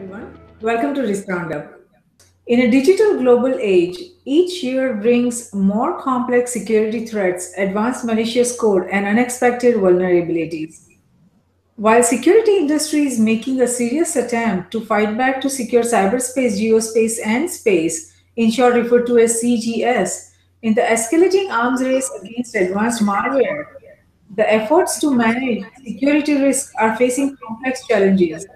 everyone. Welcome to Risk Roundup. In a digital global age, each year brings more complex security threats, advanced malicious code, and unexpected vulnerabilities. While security industry is making a serious attempt to fight back to secure cyberspace, geospace, and space, in short referred to as CGS, in the escalating arms race against advanced malware, the efforts to manage security risk are facing complex challenges.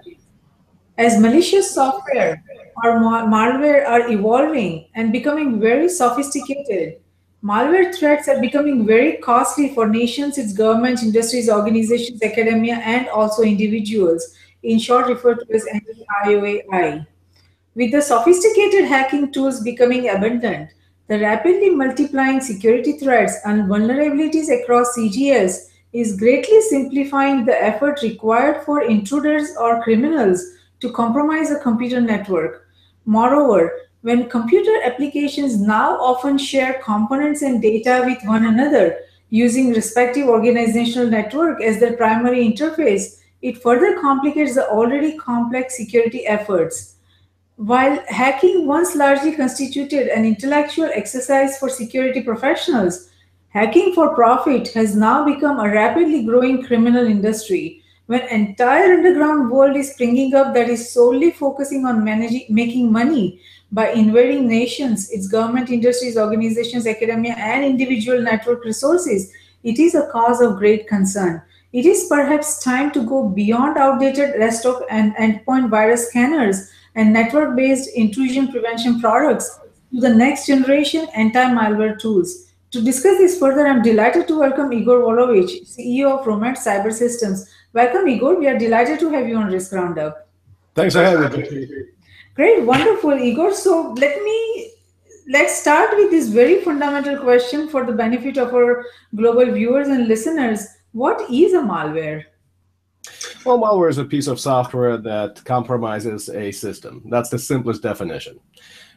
As malicious software or malware are evolving and becoming very sophisticated, malware threats are becoming very costly for nations, its governments, industries, organizations, academia, and also individuals, in short referred to as anti-IOAI. With the sophisticated hacking tools becoming abundant, the rapidly multiplying security threats and vulnerabilities across CGS is greatly simplifying the effort required for intruders or criminals to compromise a computer network. Moreover, when computer applications now often share components and data with one another using respective organizational network as their primary interface, it further complicates the already complex security efforts. While hacking once largely constituted an intellectual exercise for security professionals, hacking for profit has now become a rapidly growing criminal industry. When entire underground world is springing up that is solely focusing on making money by invading nations, its government, industries, organizations, academia, and individual network resources, it is a cause of great concern. It is perhaps time to go beyond outdated desktop and endpoint virus scanners and network based intrusion prevention products to the next generation anti malware tools. To discuss this further, I'm delighted to welcome Igor Volovich, CEO of Romad Cyber Systems. Welcome, Igor. We are delighted to have you on Risk Roundup. Thanks for having me, Jayshree. Great, wonderful, Igor. So let's start with this very fundamental question for the benefit of our global viewers and listeners. What is a malware? Well, malware is a piece of software that compromises a system. That's the simplest definition.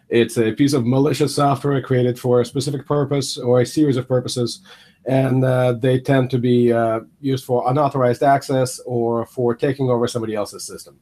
It's a piece of malicious software created for a specific purpose or a series of purposes, and they tend to be used for unauthorized access or for taking over somebody else's system.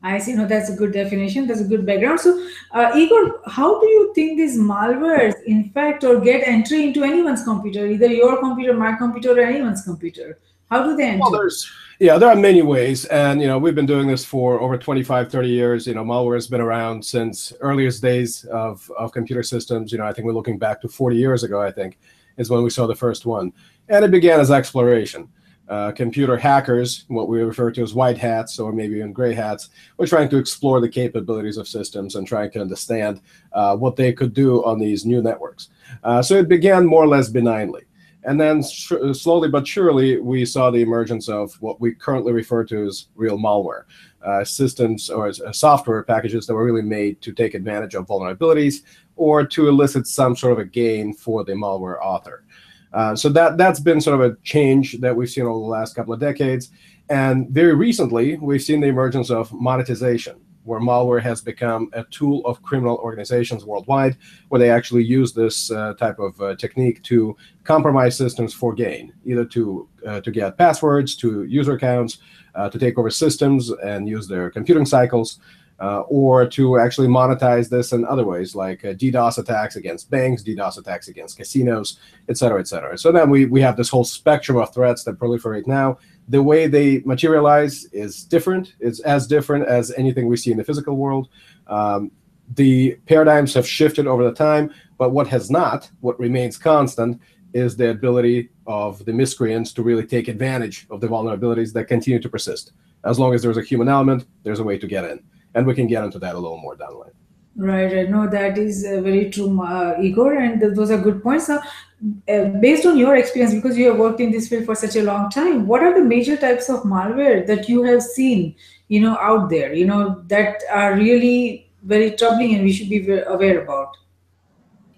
I see. No, that's a good definition. That's a good background. So, Igor, how do you think these malwares infect or get entry into anyone's computer, either your computer, my computer, or anyone's computer? How do they Well, enter? there are many ways, and we've been doing this for over 25, 30 years. Malware has been around since earliest days of computer systems. I think we're looking back to 40 years ago, I think, is when we saw the first one. And it began as exploration. Computer hackers, what we refer to as white hats or maybe even gray hats, were trying to explore the capabilities of systems and trying to understand what they could do on these new networks. So it began more or less benignly. And then slowly but surely, we saw the emergence of what we currently refer to as real malware, systems or software packages that were really made to take advantage of vulnerabilities or to elicit some sort of a gain for the malware author. So that's been sort of a change that we've seen over the last couple of decades. And very recently, we've seen the emergence of monetization, where malware has become a tool of criminal organizations worldwide, where they actually use this type of technique to compromise systems for gain, either to get passwords to user accounts, to take over systems and use their computing cycles, or to actually monetize this in other ways, like DDoS attacks against banks, DDoS attacks against casinos, et cetera, et cetera. So then we have this whole spectrum of threats that proliferate now. The way they materialize is different. It's as different as anything we see in the physical world. The paradigms have shifted over the time, but what remains constant, is the ability of the miscreants to really take advantage of the vulnerabilities that continue to persist. As long as there's a human element, there's a way to get in. And we can get into that a little more down the line. Right, right. No, that is very true, Igor, and those are good points. Now, based on your experience, because you have worked in this field for such a long time, what are the major types of malware that you have seen, out there, that are really very troubling and we should be aware about?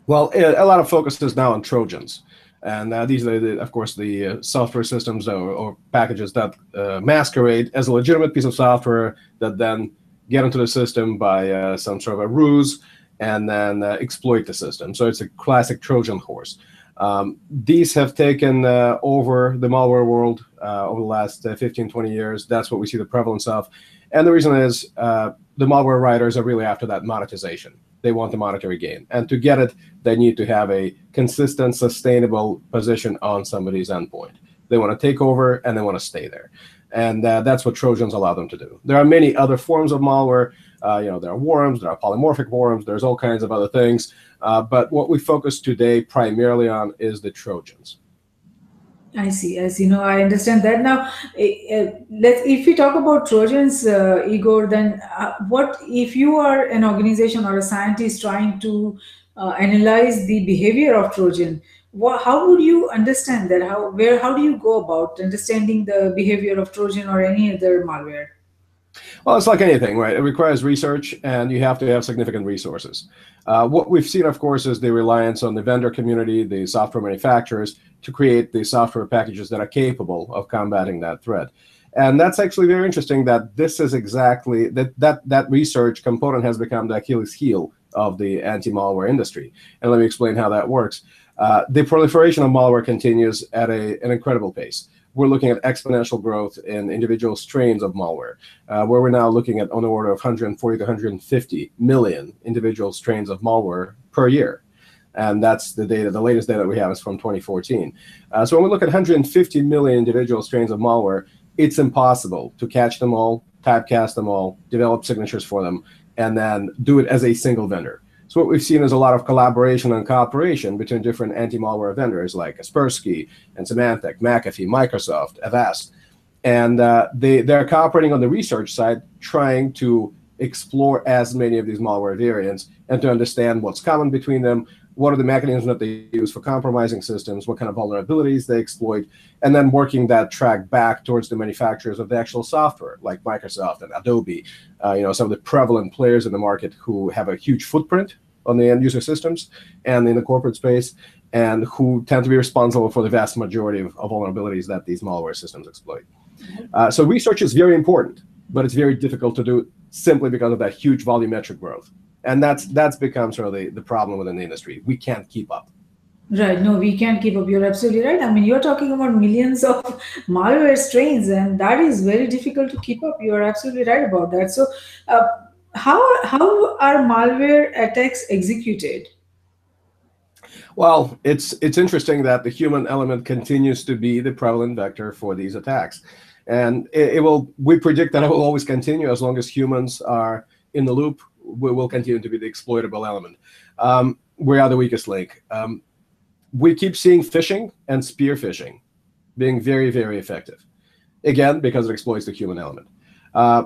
Well, a lot of focus is now on Trojans. And these are, of course, the software systems or packages that masquerade as a legitimate piece of software that then get into the system by some sort of a ruse and then exploit the system. So it's a classic Trojan horse. These have taken over the malware world over the last 15, 20 years. That's what we see the prevalence of. And the reason is the malware writers are really after that monetization. They want the monetary gain. And to get it, they need to have a consistent, sustainable position on somebody's endpoint. They want to take over and they want to stay there. And that's what Trojans allow them to do. There are many other forms of malware. There are worms, there are polymorphic worms, there's all kinds of other things. But what we focus today primarily on is the Trojans. I see. As you know, I understand that. Now, let's if we talk about Trojans, Igor, then what if you are an organization or a scientist trying to analyze the behavior of Trojan? How would you understand that? How do you go about understanding the behavior of Trojan or any other malware? Well, it's like anything, right? It requires research, and you have to have significant resources. What we've seen, of course, is the reliance on the vendor community, the software manufacturers, to create the software packages that are capable of combating that threat. And that's actually very interesting that this is exactly, that research component has become the Achilles heel of the anti-malware industry. And let me explain how that works. The proliferation of malware continues at an incredible pace. We're looking at exponential growth in individual strains of malware, where we're now looking at on the order of 140 to 150 million individual strains of malware per year. And that's the data, the latest data we have is from 2014. So when we look at 150 million individual strains of malware, it's impossible to catch them all, typecast them all, develop signatures for them, and then do it as a single vendor. So what we've seen is a lot of collaboration and cooperation between different anti-malware vendors like Kaspersky and Symantec, McAfee, Microsoft, Avast. And they're cooperating on the research side, trying to explore as many of these malware variants and to understand what's common between them, what are the mechanisms that they use for compromising systems, what kind of vulnerabilities they exploit, and then working that track back towards the manufacturers of the actual software, like Microsoft and Adobe, some of the prevalent players in the market who have a huge footprint on the end user systems and in the corporate space, and who tend to be responsible for the vast majority of vulnerabilities that these malware systems exploit. So research is very important, but it's very difficult to do simply because of that huge volumetric growth. And that's become sort of the problem within the industry. We can't keep up. Right. No, we can't keep up. You're absolutely right. I mean, you're talking about millions of malware strains, and that is very difficult to keep up. You're absolutely right about that. So, how are malware attacks executed? Well, it's interesting that the human element continues to be the prevalent vector for these attacks. And we predict that it will always continue as long as humans are in the loop. We will continue to be the exploitable element. We are the weakest link. We keep seeing phishing and spear phishing being very, very effective. Again, because it exploits the human element.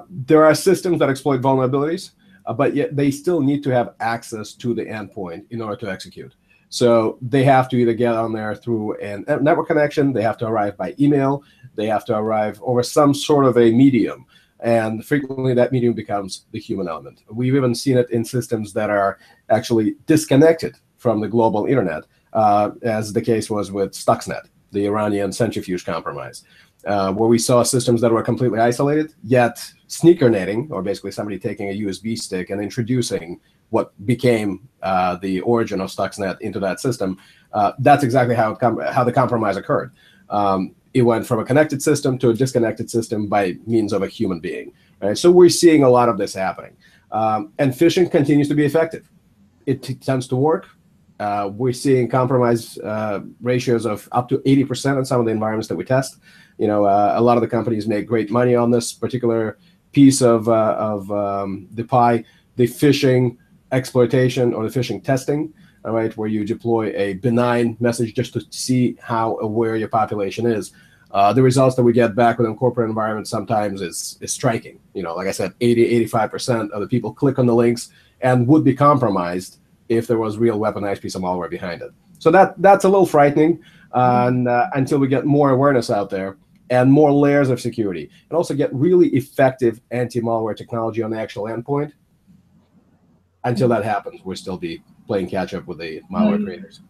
There are systems that exploit vulnerabilities, but yet they still need to have access to the endpoint in order to execute. So they have to either get on there through a network connection, they have to arrive by email, they have to arrive over some sort of a medium. And frequently that medium becomes the human element. We've even seen it in systems that are actually disconnected from the global internet, as the case was with Stuxnet, the Iranian centrifuge compromise, where we saw systems that were completely isolated, yet sneaker netting, or basically somebody taking a USB stick and introducing what became the origin of Stuxnet into that system. That's exactly how the compromise occurred. It went from a connected system to a disconnected system by means of a human being. Right? So we're seeing a lot of this happening. And phishing continues to be effective. It tends to work. We're seeing compromise ratios of up to 80% in some of the environments that we test. A lot of the companies make great money on this particular piece of the pie, the phishing exploitation or the phishing testing. All right, where you deploy a benign message just to see how aware your population is. The results that we get back within corporate environments sometimes is striking. Like I said, 85% of the people click on the links and would be compromised if there was real weaponized piece of malware behind it. So that's a little frightening, and until we get more awareness out there and more layers of security, and also get really effective anti-malware technology on the actual endpoint. Until that happens, we'll still be playing catch up with the malware creators.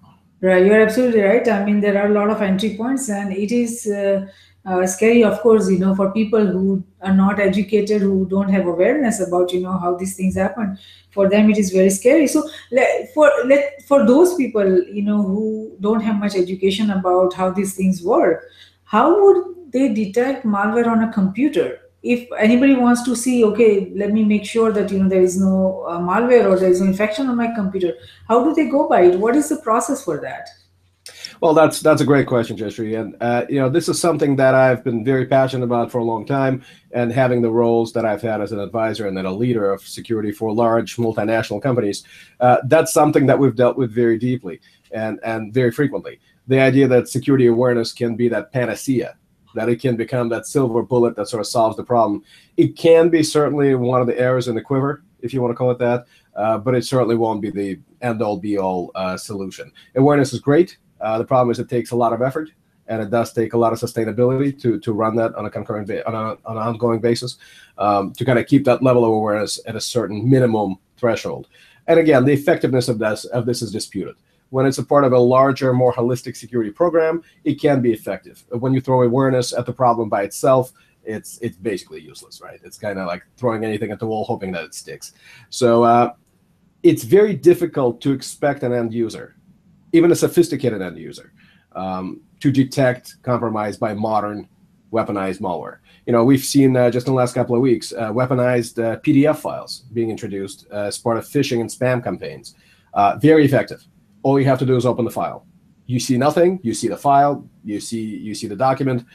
Right, you're absolutely right. I mean, there are a lot of entry points, and it is scary, of course, for people who are not educated, who don't have awareness about, how these things happen. For them, it is very scary. So, for those people, who don't have much education about how these things work, how would they detect malware on a computer? If anybody wants to see, okay, let me make sure that there is no malware or there is no infection on my computer, how do they go by it? What is the process for that? Well, that's a great question, Jayshree, and this is something that I've been very passionate about for a long time, and having the roles that I've had as an advisor and then a leader of security for large multinational companies, that's something that we've dealt with very deeply and very frequently. The idea that security awareness can be that panacea, that it can become that silver bullet that sort of solves the problem. It can be certainly one of the arrows in the quiver, if you want to call it that, but it certainly won't be the end-all, be-all solution. Awareness is great. The problem is it takes a lot of effort, and it does take a lot of sustainability to run that on a concurrent on an ongoing basis, to kind of keep that level of awareness at a certain minimum threshold. And again, the effectiveness of this is disputed. When it's a part of a larger, more holistic security program, it can be effective. When you throw awareness at the problem by itself, it's basically useless, right? It's kind of like throwing anything at the wall, hoping that it sticks. So it's very difficult to expect an end user, even a sophisticated end user, to detect compromise by modern weaponized malware. We've seen just in the last couple of weeks weaponized PDF files being introduced as part of phishing and spam campaigns. Very effective. All you have to do is open the file. You see nothing. You see the file. You see the document,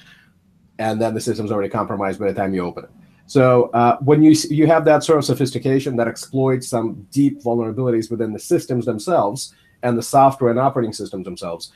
and then the system's already compromised by the time you open it. So when you have that sort of sophistication that exploits some deep vulnerabilities within the systems themselves and the software and operating systems themselves,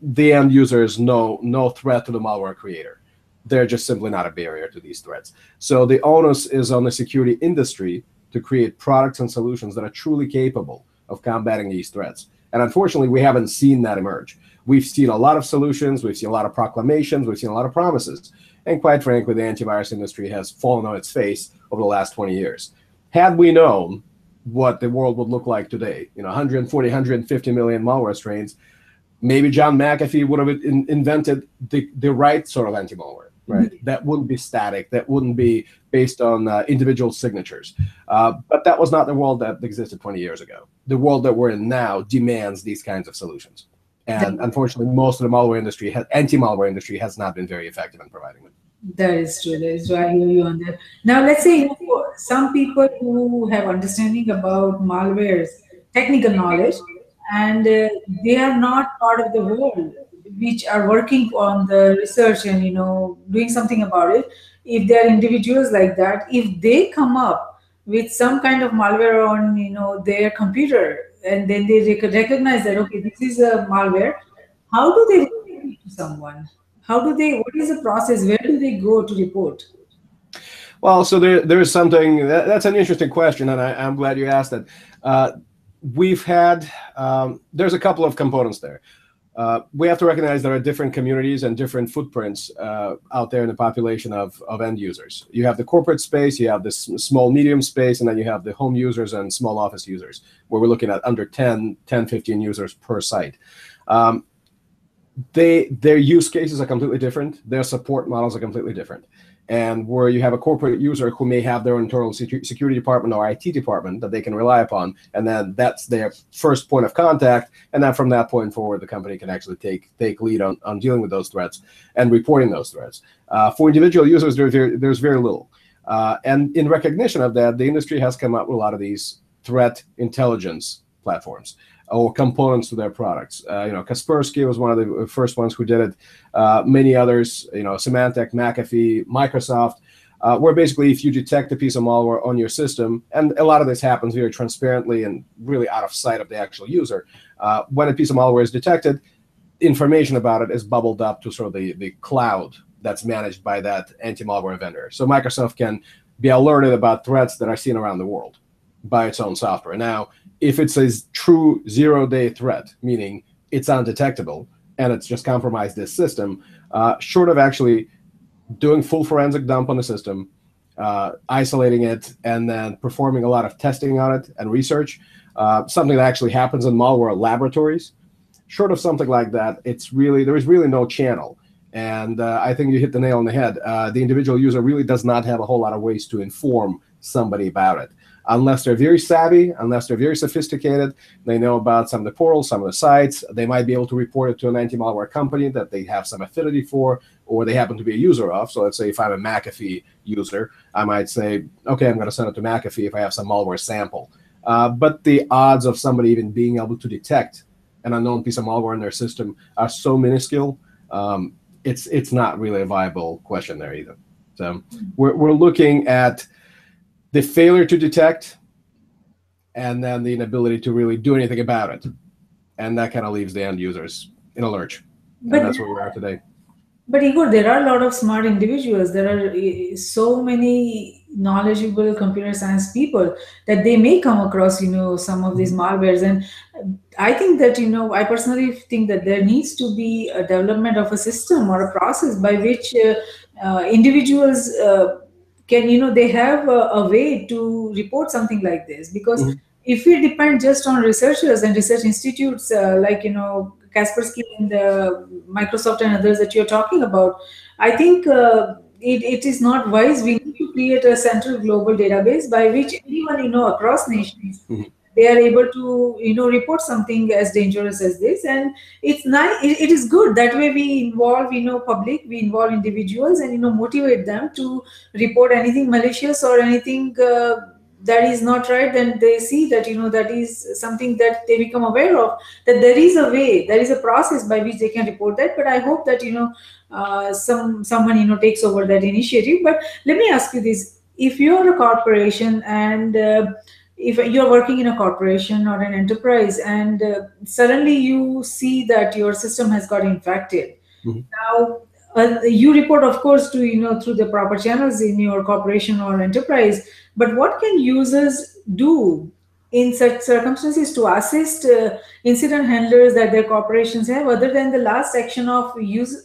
the end user is no threat to the malware creator. They're just simply not a barrier to these threats. So the onus is on the security industry to create products and solutions that are truly capable of combating these threats. And unfortunately, we haven't seen that emerge. We've seen a lot of solutions, we've seen a lot of proclamations, we've seen a lot of promises. And quite frankly, the antivirus industry has fallen on its face over the last 20 years. Had we known what the world would look like today, 140, 150 million malware strains, maybe John McAfee would have invented the right sort of anti-malware, right? Mm-hmm. That wouldn't be static, that wouldn't be based on individual signatures. But that was not the world that existed 20 years ago. The world that we're in now demands these kinds of solutions. And unfortunately, most of the malware industry, anti-malware industry, has not been very effective in providing them. That is true. That is true. I hear you on that. Now, let's say some people who have understanding about malwares, technical knowledge, and they are not part of the world, which are working on the research and doing something about it. If they are individuals like that, if they come up with some kind of malware on their computer, and then they recognize that, okay, this is a malware, how do they report it to someone? What is the process? Where do they go to report? Well, so there is something, that's an interesting question, and I'm glad you asked it. We've had, there's a couple of components there. We have to recognize there are different communities and different footprints out there in the population of end users. You have the corporate space, you have this small, medium space, and then you have the home users and small office users, where we're looking at under 10, 15 users per site. Their use cases are completely different. Their support models are completely different. And where you have a corporate user who may have their internal security department or IT department that they can rely upon, and then that's their first point of contact, and then from that point forward, the company can actually take lead on dealing with those threats and reporting those threats. For individual users, there's very little. And in recognition of that, the industry has come up with a lot of these threat intelligence platforms or components to their products. Kaspersky was one of the first ones who did it. Many others, Symantec, McAfee, Microsoft, where basically if you detect a piece of malware on your system, and a lot of this happens very transparently and really out of sight of the actual user, when a piece of malware is detected, information about it is bubbled up to sort of the cloud that's managed by that anti-malware vendor. So Microsoft can be alerted about threats that are seen around the world by its own software. Now, if it's a true zero-day threat, meaning it's undetectable and it's just compromised this system, short of actually doing full forensic dump on the system, isolating it, and then performing a lot of testing on it and research, something that actually happens in malware laboratories, short of something like that, there is really no channel. And I think you hit the nail on the head. The individual user really does not have a whole lot of ways to inform somebody about it. Unless they're very savvy, unless they're very sophisticated, they know about some of the portals, some of the sites, they might be able to report it to an anti-malware company that they have some affinity for, or they happen to be a user of. So let's say if I'm a McAfee user, I might say, okay, I'm going to send it to McAfee if I have some malware sample. But the odds of somebody even being able to detect an unknown piece of malware in their system are so minuscule, it's not really a viable question there either. So we're looking at the failure to detect and then the inability to really do anything about it. And that kind of leaves the end users in a lurch. And But that's where we are today. But Igor, there are a lot of smart individuals. There are so many knowledgeable computer science people that they may come across, some of these malwares. And I think that, I personally think that there needs to be a development of a system or a process by which individuals can, they have a way to report something like this. Because Mhm. if we depend just on researchers and research institutes like Kaspersky and Microsoft and others that you're talking about, I think it is not wise. We need to create a central global database by which anyone across nations, Mhm. they are able to report something as dangerous as this. And it's nice, it is good that way. We involve public, we involve individuals, and motivate them to report anything malicious or anything that is not right. Then they see that that is something that they become aware of, that there is a way, there is a process by which they can report that. But I hope that someone takes over that initiative. But let me ask you this: if you're a corporation and if you're working in a corporation or an enterprise, and suddenly you see that your system has got infected, Mhm. now, you report, of course, to through the proper channels in your corporation or enterprise. But what can users do in such circumstances to assist incident handlers that their corporations have, other than the last action of use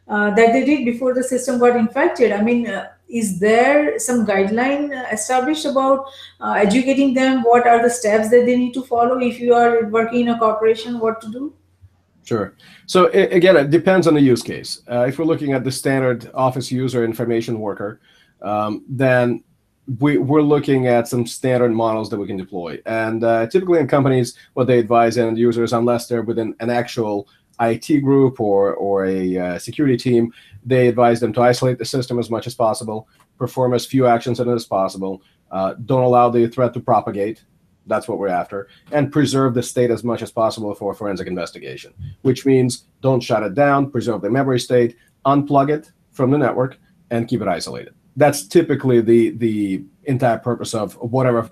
that they did before the system got infected? I mean, is there some guideline established about educating them? What are the steps that they need to follow if you are working in a corporation? What to do? Sure. So again, it depends on the use case. If we're looking at the standard office user information worker, then we're looking at some standard models that we can deploy. And typically in companies, what they advise end users, unless they're within an actual IT group or a security team, they advise them to isolate the system as much as possible, perform as few actions in it as possible, don't allow the threat to propagate. That's what we're after, and preserve the state as much as possible for forensic investigation, which means don't shut it down, preserve the memory state, unplug it from the network, and keep it isolated. That's typically the entire purpose of whatever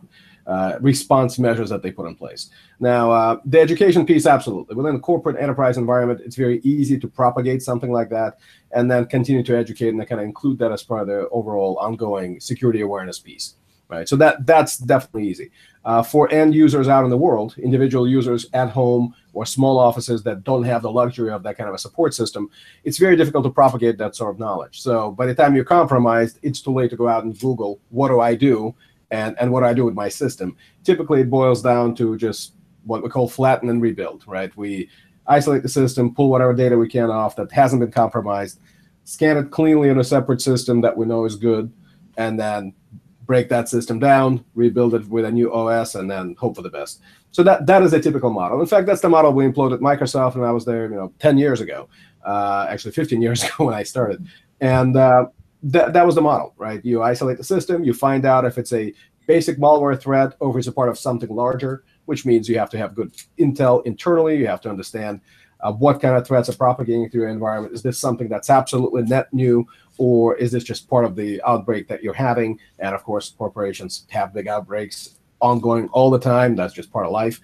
response measures that they put in place. Now, the education piece, absolutely. Within a corporate enterprise environment, it's very easy to propagate something like that and then continue to educate and kind of include that as part of the overall ongoing security awareness piece. Right, so that's definitely easy. For end users out in the world, individual users at home or small offices that don't have the luxury of that kind of a support system, it's very difficult to propagate that sort of knowledge. So by the time you're compromised, it's too late to go out and Google, what do I do? And what do I do with my system? Typically, it boils down to just what we call flatten and rebuild, right? We isolate the system, pull whatever data we can off that hasn't been compromised, scan it cleanly in a separate system that we know is good, and then break that system down, rebuild it with a new OS, and then hope for the best. So that is a typical model. In fact, that's the model we employed at Microsoft when I was there, 10 years ago, actually 15 years ago when I started. And that was the model, right? You isolate the system, you find out if it's a basic malware threat or if it's a part of something larger, which means you have to have good intel internally. You have to understand what kind of threats are propagating through your environment. Is this something that's absolutely net new, or is this just part of the outbreak that you're having? And of course, corporations have big outbreaks ongoing all the time. That's just part of life.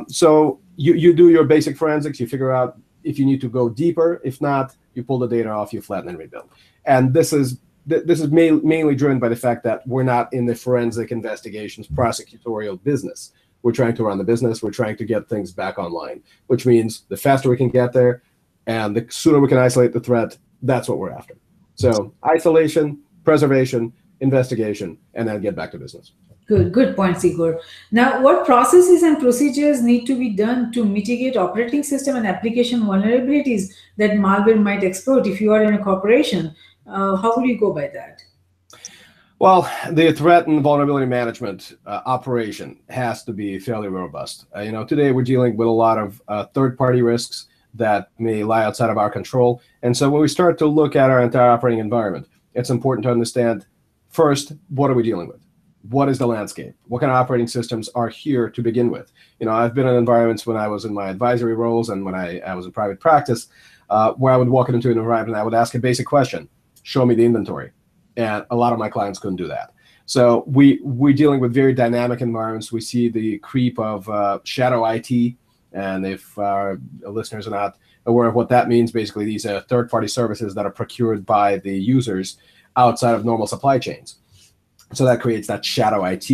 So you do your basic forensics. You figure out if you need to go deeper. If not, you pull the data off, you flatten and rebuild. And this is mainly driven by the fact that we're not in the forensic investigations prosecutorial business. We're trying to run the business. We're trying to get things back online, which means the faster we can get there and the sooner we can isolate the threat, that's what we're after. So isolation, preservation, investigation, and then get back to business. Good points, Igor. Now, what processes and procedures need to be done to mitigate operating system and application vulnerabilities that malware might exploit if you are in a corporation? How would you go by that? Well, the threat and vulnerability management operation has to be fairly robust. Today we're dealing with a lot of third-party risks. that may lie outside of our control. And so when we start to look at our entire operating environment, it's important to understand, first, what are we dealing with? What is the landscape? What kind of operating systems are here to begin with? I've been in environments when I was in my advisory roles and when I was in private practice, where I would walk into an environment and I would ask a basic question: show me the inventory. And a lot of my clients couldn't do that. So we're dealing with very dynamic environments. We see the creep of shadow IT. And if our listeners are not aware of what that means, basically these are third-party services that are procured by the users outside of normal supply chains. So that creates that shadow IT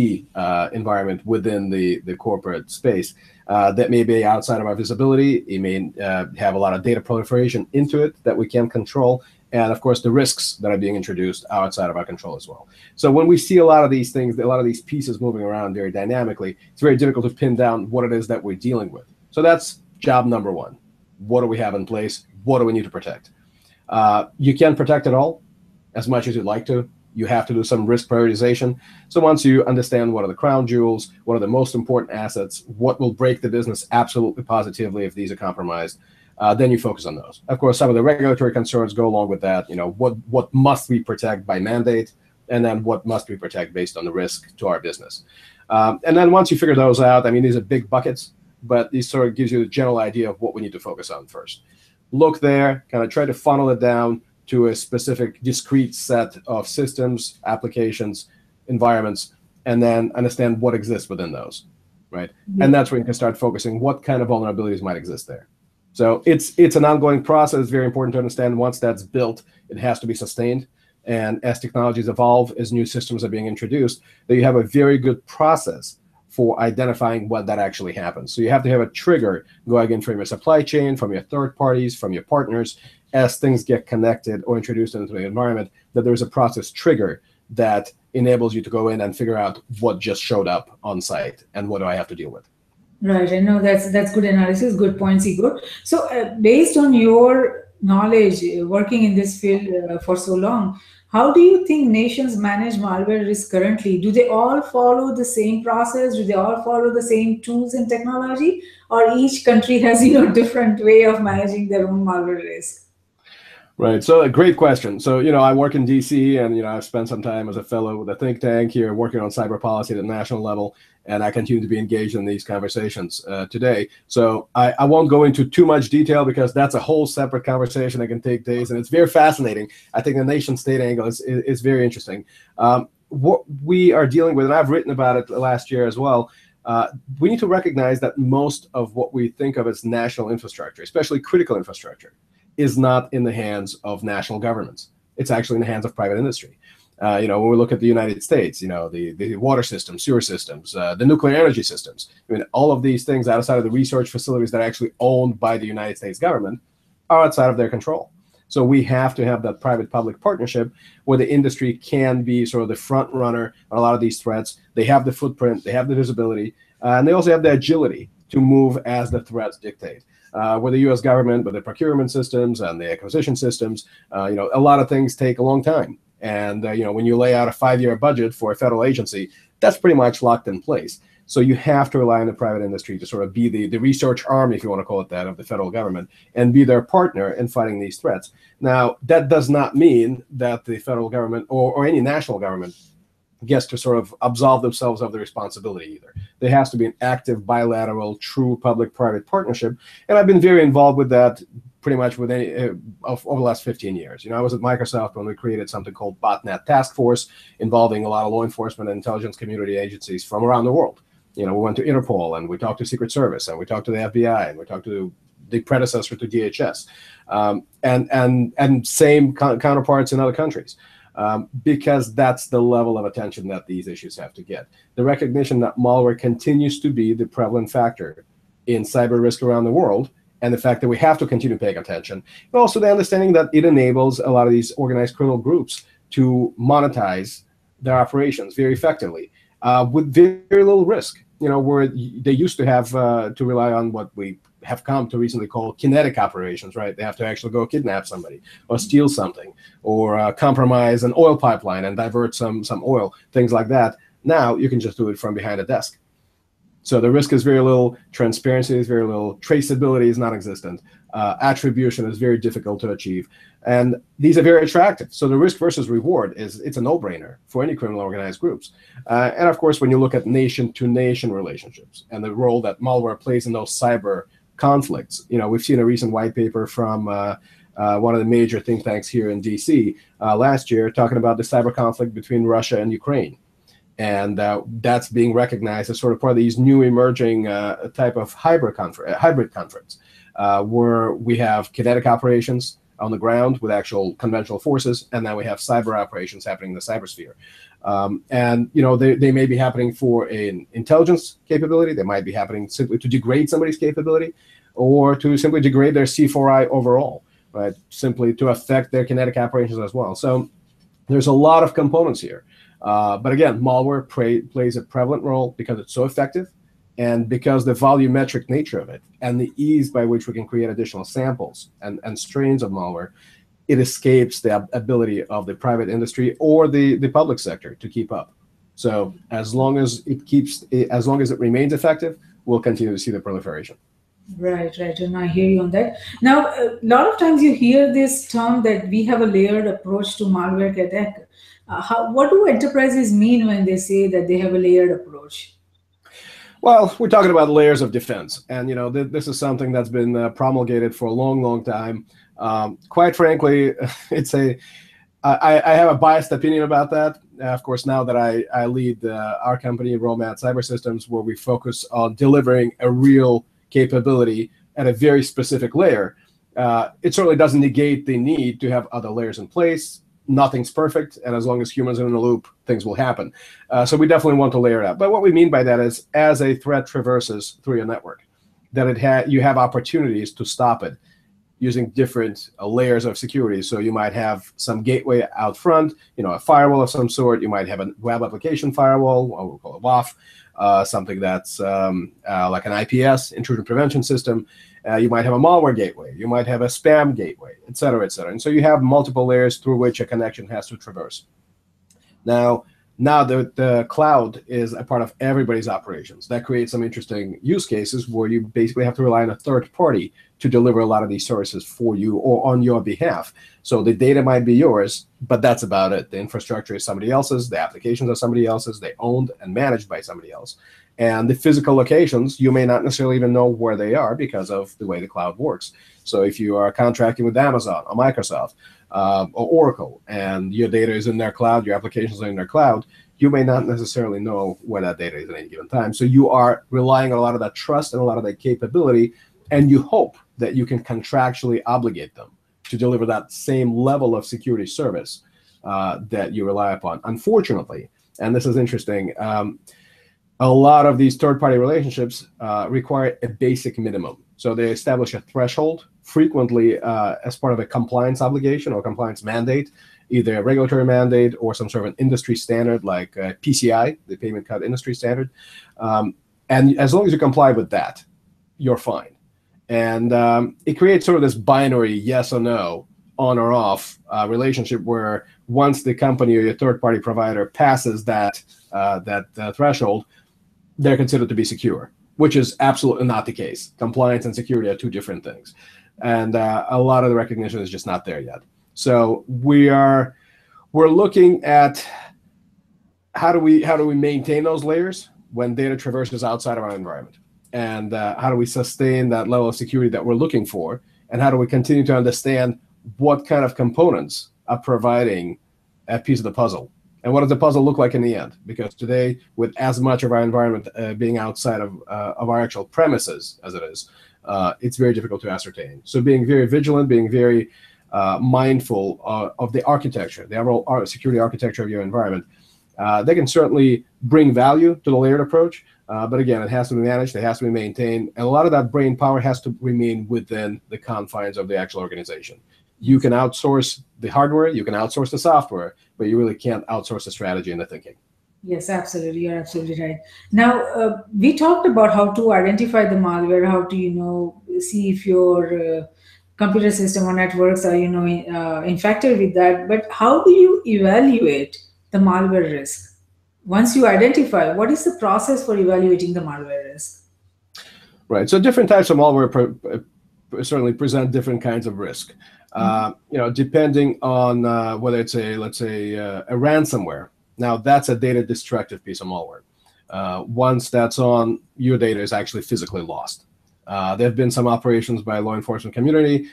environment within the corporate space that may be outside of our visibility. It may have a lot of data proliferation into it that we can't control. And of course, the risks that are being introduced are outside of our control as well. So when we see a lot of these things, a lot of these pieces moving around very dynamically, it's very difficult to pin down what it is that we're dealing with. So that's job number one. What do we have in place? What do we need to protect? You can't protect it all as much as you'd like to. You have to do some risk prioritization. So once you understand what are the crown jewels, what are the most important assets, what will break the business absolutely positively if these are compromised, then you focus on those. Of course, some of the regulatory concerns go along with that. What must we protect by mandate, and then what must we protect based on the risk to our business. And then once you figure those out, these are big buckets, but these sort of gives you a general idea of what we need to focus on first. Look there, kind of try to funnel it down to a specific discrete set of systems, applications, environments, and then understand what exists within those, right? Mm-hmm. And that's where you can start focusing what kind of vulnerabilities might exist there. So it's an ongoing process. It's very important to understand once that's built, it has to be sustained. And as technologies evolve, as new systems are being introduced, that you have a very good process for identifying what that actually happens. So you have to have a trigger going in from your supply chain, from your third parties, from your partners, as things get connected or introduced into the environment, that there's a process trigger that enables you to go in and figure out what just showed up on site and what do I have to deal with. Right. I know that's good analysis, good points, Igor. So based on your knowledge, working in this field for so long, how do you think nations manage malware risk currently? Do they all follow the same process? Do they all follow the same tools and technology? Or each country has, different way of managing their own malware risk? Right. So a great question. So, I work in DC and, I've spent some time as a fellow with a think tank here working on cyber policy at the national level. And I continue to be engaged in these conversations today. So I won't go into too much detail because that's a whole separate conversation that can take days. And it's very fascinating. I think the nation state angle is very interesting. What we are dealing with, and I've written about it last year as well, we need to recognize that most of what we think of as national infrastructure, especially critical infrastructure, is not in the hands of national governments. It's actually in the hands of private industry. When we look at the United States, the water systems, sewer systems, the nuclear energy systems, all of these things outside of the research facilities that are actually owned by the United States government are outside of their control. So we have to have that private-public partnership where the industry can be sort of the front runner on a lot of these threats. They have the footprint, they have the visibility, and they also have the agility to move as the threats dictate. With the U.S. government, with the procurement systems and the acquisition systems, a lot of things take a long time. And, when you lay out a 5-year budget for a federal agency, that's pretty much locked in place. So you have to rely on the private industry to sort of be the research arm, if you want to call it that, of the federal government and be their partner in fighting these threats. Now, that does not mean that the federal government or any national government gets to sort of absolve themselves of the responsibility either. There has to be an active, bilateral, true public-private partnership. And I've been very involved with that pretty much with over the last 15 years. I was at Microsoft when we created something called Botnet Task Force, involving a lot of law enforcement and intelligence community agencies from around the world. We went to Interpol and we talked to Secret Service and we talked to the FBI and we talked to the predecessor to DHS, and same counterparts in other countries. Because that's the level of attention that these issues have to get. The recognition that malware continues to be the prevalent factor in cyber risk around the world, and the fact that we have to continue paying attention, and also the understanding that it enables a lot of these organized criminal groups to monetize their operations very effectively with very, very little risk. Where they used to have to rely on what we have come to recently call kinetic operations, right? They have to actually go kidnap somebody or steal something or compromise an oil pipeline and divert some oil, things like that. Now you can just do it from behind a desk. So the risk is very little, transparency is very little, traceability is non-existent, attribution is very difficult to achieve, and these are very attractive. So the risk versus reward it's a no-brainer for any criminal organized groups. And of course, when you look at nation-to-nation relationships and the role that malware plays in those cyber conflicts, we've seen a recent white paper from one of the major think tanks here in DC last year talking about the cyber conflict between Russia and Ukraine. And that's being recognized as sort of part of these new emerging type of hybrid conflicts, where we have kinetic operations on the ground with actual conventional forces, and then we have cyber operations happening in the cybersphere. And they may be happening for an intelligence capability. They might be happening simply to degrade somebody's capability, or to simply degrade their C4I overall, right? Simply to affect their kinetic operations as well. So there's a lot of components here. But again, malware plays a prevalent role because it's so effective, and because the volumetric nature of it and the ease by which we can create additional samples and strains of malware, it escapes the ability of the private industry or the public sector to keep up. So as long as it remains effective, we'll continue to see the proliferation. Right, right, and I hear you on that. Now, a lot of times you hear this term that we have a layered approach to malware attack. What do enterprises mean when they say that they have a layered approach? Well, we're talking about layers of defense, and this is something that's been promulgated for a long, long time. Quite frankly, I have a biased opinion about that. Of course, now that I lead our company, Romad Cyber Systems, where we focus on delivering a real capability at a very specific layer, it certainly doesn't negate the need to have other layers in place. Nothing's perfect, and as long as humans are in the loop, things will happen. So we definitely want to layer it out. But what we mean by that is, as a threat traverses through your network, that you have opportunities to stop it using different layers of security. So you might have some gateway out front, a firewall of some sort. You might have a web application firewall, what we call a WAF, something that's like an IPS, intrusion prevention system. You might have a malware gateway. You might have a spam gateway, et cetera, et cetera. And so you have multiple layers through which a connection has to traverse. Now the cloud is a part of everybody's operations. That creates some interesting use cases where you basically have to rely on a third party to deliver a lot of these services for you or on your behalf. So the data might be yours, but that's about it. The infrastructure is somebody else's. The applications are somebody else's. They're owned and managed by somebody else. And the physical locations, you may not necessarily even know where they are because of the way the cloud works. So if you are contracting with Amazon or Microsoft or Oracle, and your data is in their cloud, your applications are in their cloud, you may not necessarily know where that data is at any given time. So you are relying on a lot of that trust and a lot of that capability, and you hope that you can contractually obligate them to deliver that same level of security service that you rely upon. Unfortunately, and this is interesting, a lot of these third-party relationships require a basic minimum. So they establish a threshold, frequently as part of a compliance obligation or compliance mandate, either a regulatory mandate or some sort of an industry standard like PCI, the Payment Card Industry Standard. And as long as you comply with that, you're fine. And it creates sort of this binary yes or no, on or off relationship, where once the company or your third-party provider passes that threshold, they're considered to be secure, which is absolutely not the case. Compliance and security are two different things. And a lot of the recognition is just not there yet. So we're looking at how do we maintain those layers when data traverses outside of our environment, and how do we sustain that level of security that we're looking for, and how do we continue to understand what kind of components are providing a piece of the puzzle, and what does the puzzle look like in the end? Because today, with as much of our environment being outside of our actual premises as it is, it's very difficult to ascertain. So being very vigilant, being very mindful of the architecture, the overall security architecture of your environment, they can certainly bring value to the layered approach. But again, it has to be managed, it has to be maintained, and a lot of that brain power has to remain within the confines of the actual organization. You can outsource the hardware, you can outsource the software, but you really can't outsource the strategy and the thinking. Yes, absolutely. You're absolutely right. Now, we talked about how to identify the malware, how to, see if your computer system or networks are, infected with that. But how do you evaluate the malware risk? Once you identify, what is the process for evaluating the malware risk? Right. So different types of malware certainly present different kinds of risk. Depending on whether it's let's say, a ransomware. Now, that's a data destructive piece of malware. Once that's on, your data is actually physically lost. There have been some operations by law enforcement community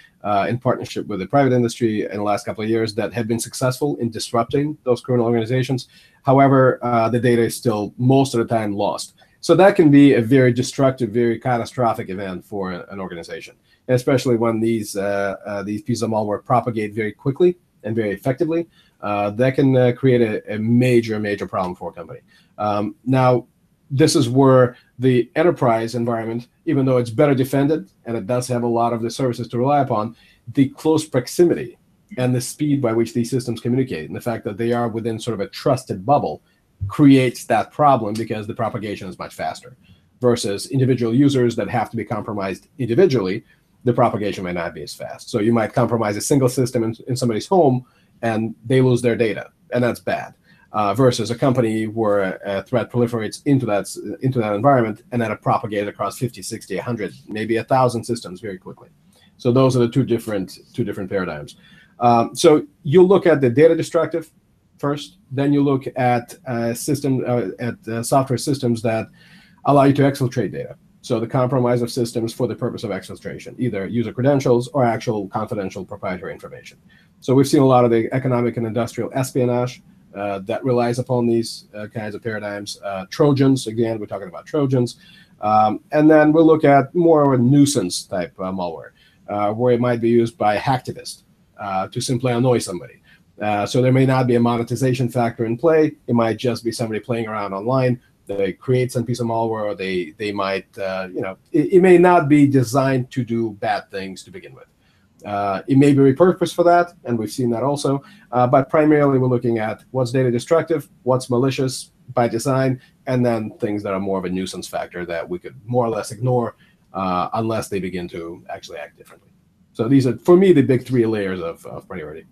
in partnership with the private industry in the last couple of years that have been successful in disrupting those criminal organizations. However, the data is still most of the time lost. So that can be a very destructive, very catastrophic event for an organization, especially when these pieces of malware propagate very quickly and very effectively. That can create a major, major problem for a company. Now, this is where the enterprise environment, even though it's better defended and it does have a lot of the services to rely upon, the close proximity and the speed by which these systems communicate and the fact that they are within sort of a trusted bubble creates that problem because the propagation is much faster versus individual users that have to be compromised individually. The propagation may not be as fast. So you might compromise a single system in somebody's home and they lose their data, and that's bad. Versus a company where a threat proliferates into that environment and then it propagates across 50, 60, 100, maybe 1,000 systems very quickly. So those are the two different paradigms. So you look at the data destructive first, then you look at software systems that allow you to exfiltrate data. So the compromise of systems for the purpose of exfiltration, either user credentials or actual confidential proprietary information. So we've seen a lot of the economic and industrial espionage that relies upon these kinds of paradigms. Trojans, again, we're talking about Trojans. And then we'll look at more of a nuisance type malware, where it might be used by hacktivists to simply annoy somebody. So there may not be a monetization factor in play. It might just be somebody playing around online. They create some piece of malware, or they might, it may not be designed to do bad things to begin with. It may be repurposed for that, and we've seen that also. But primarily, we're looking at what's data destructive, what's malicious by design, and then things that are more of a nuisance factor that we could more or less ignore unless they begin to actually act differently. So these are, for me, the big three layers of priority.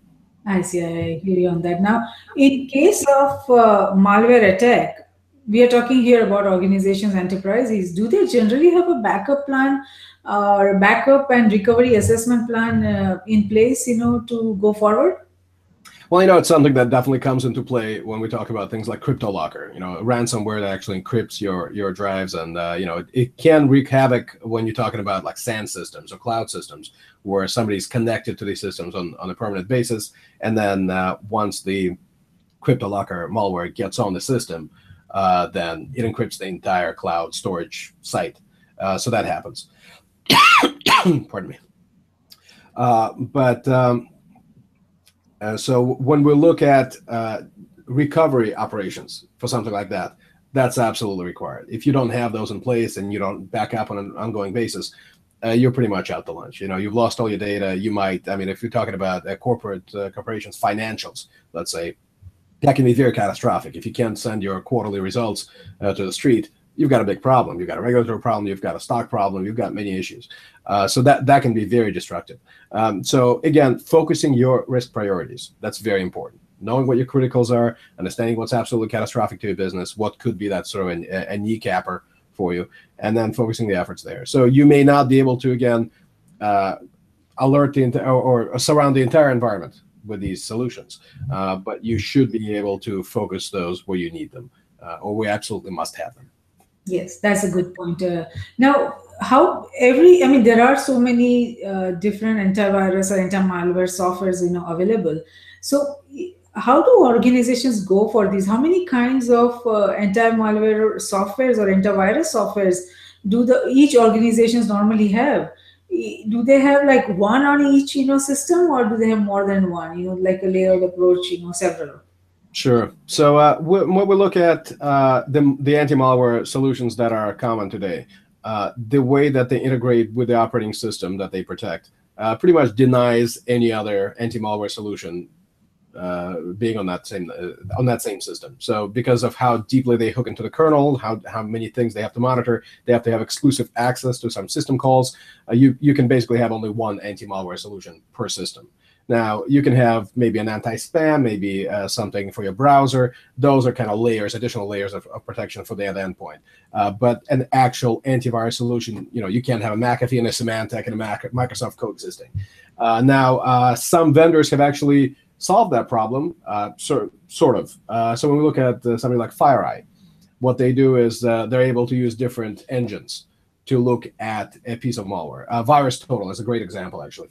I see. I hear you on that. Now, in case of malware attack, we are talking here about organizations, enterprises. Do they generally have a backup plan or backup and recovery assessment plan in place, to go forward? Well, it's something that definitely comes into play when we talk about things like CryptoLocker, ransomware that actually encrypts your drives. And, it can wreak havoc when you're talking about like SAN systems or cloud systems where somebody's connected to these systems on a permanent basis. And then once the CryptoLocker malware gets on the system, then it encrypts the entire cloud storage site. So that happens. Pardon me. So when we look at recovery operations for something like that, that's absolutely required. If you don't have those in place and you don't back up on an ongoing basis, you're pretty much out to lunch. You've lost all your data. You might, if you're talking about corporations, financials, let's say, that can be very catastrophic. If you can't send your quarterly results to the street, you've got a big problem. You've got a regulatory problem. You've got a stock problem. You've got many issues. So that can be very destructive. So again, focusing your risk priorities, that's very important. Knowing what your criticals are, understanding what's absolutely catastrophic to your business, what could be that sort of a kneecapper for you, and then focusing the efforts there. So you may not be able to, again, alert or surround the entire environment with these solutions, but you should be able to focus those where you need them, or we absolutely must have them. Yes, that's a good point. Now, there are so many different antivirus or anti-malware softwares, available. So, how do organizations go for these? How many kinds of anti-malware softwares or antivirus softwares do each organizations normally have? Do they have like one on each, system, or do they have more than one? Like a layered approach, several? Sure. So when we look at the anti-malware solutions that are common today, the way that they integrate with the operating system that they protect pretty much denies any other anti-malware solution being on that same system. So because of how deeply they hook into the kernel, how many things they have to monitor, they have to have exclusive access to some system calls. You can basically have only one anti-malware solution per system. Now, you can have maybe an anti-spam, maybe something for your browser. Those are kind of layers, additional layers of protection for the other endpoint. But an actual antivirus solution, you can't have a McAfee and a Symantec and a Microsoft coexisting. Now, some vendors have actually solved that problem, sort of. So when we look at somebody like FireEye, what they do is they're able to use different engines to look at a piece of malware. VirusTotal is a great example, actually,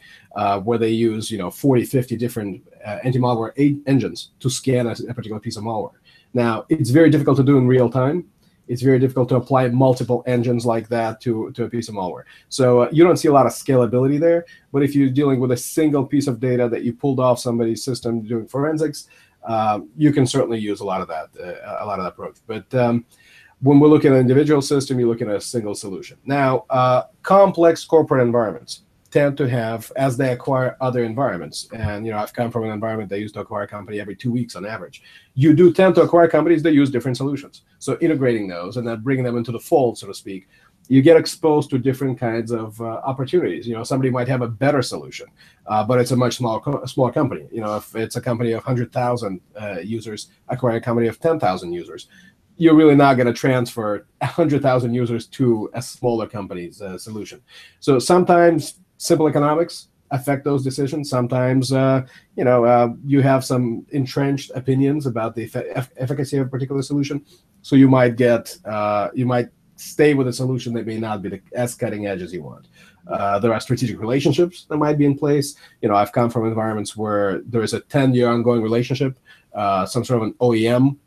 where they use 40, 50 different anti-malware engines to scan a particular piece of malware. Now, it's very difficult to do in real time. It's very difficult to apply multiple engines like that to a piece of malware. So you don't see a lot of scalability there. But if you're dealing with a single piece of data that you pulled off somebody's system doing forensics, you can certainly use a lot of that approach. But when we look at an individual system, you look at a single solution. Now, complex corporate environments tend to have, as they acquire other environments, and I've come from an environment that used to acquire a company every 2 weeks on average. You do tend to acquire companies that use different solutions. So integrating those and then bringing them into the fold, so to speak, you get exposed to different kinds of opportunities. Somebody might have a better solution, but it's a much smaller company. If it's a company of 100,000 users acquiring a company of 10,000 users, you're really not going to transfer 100,000 users to a smaller company's solution. So sometimes simple economics affect those decisions. Sometimes, you have some entrenched opinions about the efficacy of a particular solution. So you might stay with a solution that may not be as cutting edge as you want. There are strategic relationships that might be in place. I've come from environments where there is a 10-year ongoing relationship, some sort of an OEM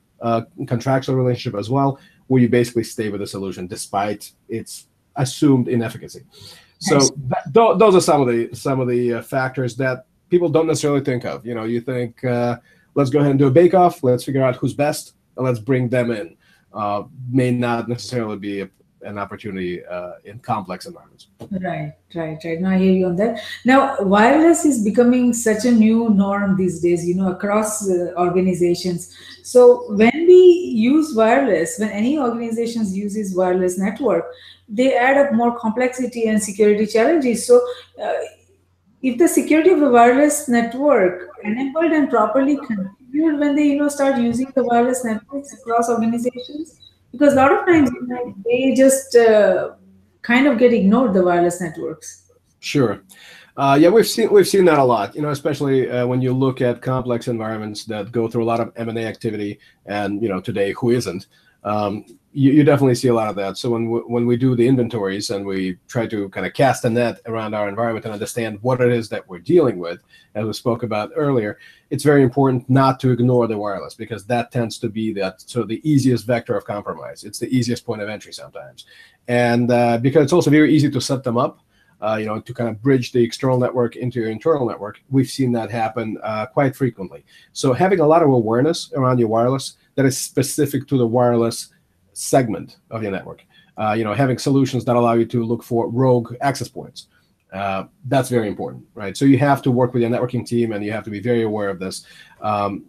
contractual relationship as well, where you basically stay with the solution despite its assumed inefficacy. So those are some of the factors that people don't necessarily think of. You think, let's go ahead and do a bake-off, let's figure out who's best, and let's bring them in. May not necessarily be an opportunity in complex environments. Right. Now I hear you on that. Now, wireless is becoming such a new norm these days, across organizations. So when we use wireless, when any organizations uses wireless network, they add up more complexity and security challenges. So if the security of the wireless network enabled and properly configured when they start using the wireless networks across organizations, because a lot of times they just kind of get ignored, the wireless networks. Sure. Yeah, we've seen that a lot, especially when you look at complex environments that go through a lot of M&A activity, and today, who isn't? You definitely see a lot of that. So when we do the inventories and we try to kind of cast a net around our environment and understand what it is that we're dealing with, as we spoke about earlier, it's very important not to ignore the wireless, because that tends to be the easiest vector of compromise. It's the easiest point of entry sometimes, and because it's also very easy to set them up. To kind of bridge the external network into your internal network. We've seen that happen quite frequently. So having a lot of awareness around your wireless that is specific to the wireless segment of your network. Having solutions that allow you to look for rogue access points. That's very important, right? So you have to work with your networking team, and you have to be very aware of this.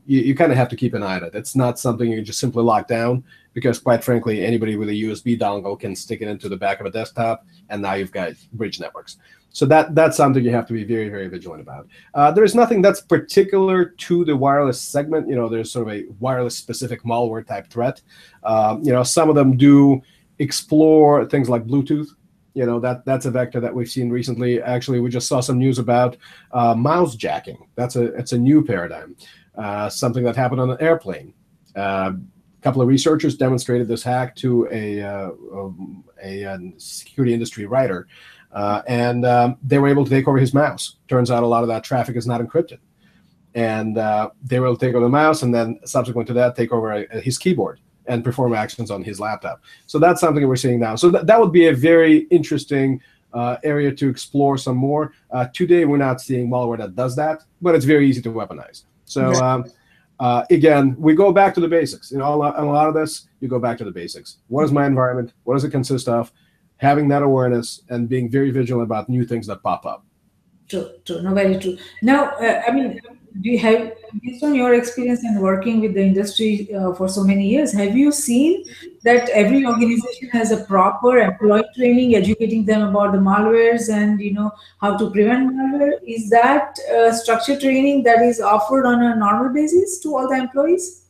You kind of have to keep an eye on it. It's not something you just simply lock down, because quite frankly, anybody with a USB dongle can stick it into the back of a desktop, and now you've got bridge networks. So that's something you have to be very, very vigilant about. There's nothing that's particular to the wireless segment. There's sort of a wireless-specific malware type threat. Some of them do explore things like Bluetooth. That's a vector that we've seen recently. Actually, we just saw some news about mouse jacking. It's a new paradigm, something that happened on an airplane. A couple of researchers demonstrated this hack to a security industry writer, and they were able to take over his mouse. Turns out a lot of that traffic is not encrypted, and they were able to take over the mouse, and then subsequent to that, take over his keyboard and perform actions on his laptop. So that's something that we're seeing now. So that would be a very interesting area to explore some more. Today, we're not seeing malware that does that, but it's very easy to weaponize. So again, we go back to the basics. A lot of this, you go back to the basics. What is my environment? What does it consist of? Having that awareness and being very vigilant about new things that pop up. True. No, very true. Now, do you have, based on your experience and working with the industry for so many years, have you seen that every organization has a proper employee training, educating them about the malwares and how to prevent malware? Is that structured training that is offered on a normal basis to all the employees?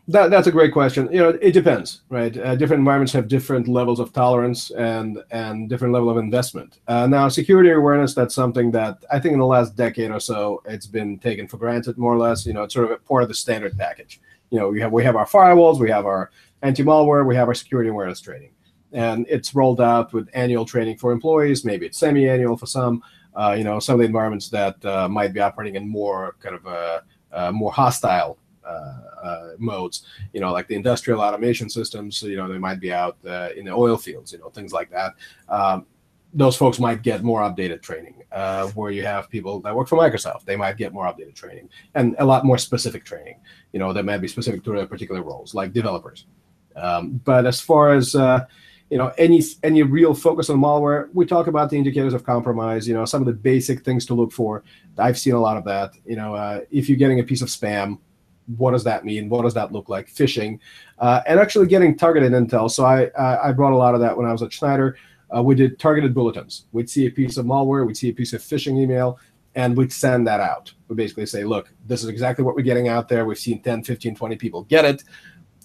That's a great question. It depends, right? Different environments have different levels of tolerance and different level of investment. Now, security awareness, that's something that I think in the last decade or so, it's been taken for granted, more or less. It's sort of a part of the standard package. We have our firewalls, we have our anti-malware, we have our security awareness training, and it's rolled out with annual training for employees. Maybe it's semi-annual for some. Some of the environments that might be operating in more kind of more hostile modes, like the industrial automation systems, they might be out in the oil fields, things like that. Those folks might get more updated training. Where you have people that work for Microsoft, they might get more updated training and a lot more specific training, that might be specific to their particular roles, like developers. But as far as any real focus on malware, we talk about the indicators of compromise, some of the basic things to look for. I've seen a lot of that. If you're getting a piece of spam, what does that mean? What does that look like? Phishing, and actually getting targeted intel. So I brought a lot of that when I was at Schneider. We did targeted bulletins. We'd see a piece of malware, we'd see a piece of phishing email, and we'd send that out. We basically say, look, this is exactly what we're getting out there. We've seen 10, 15, 20 people get it.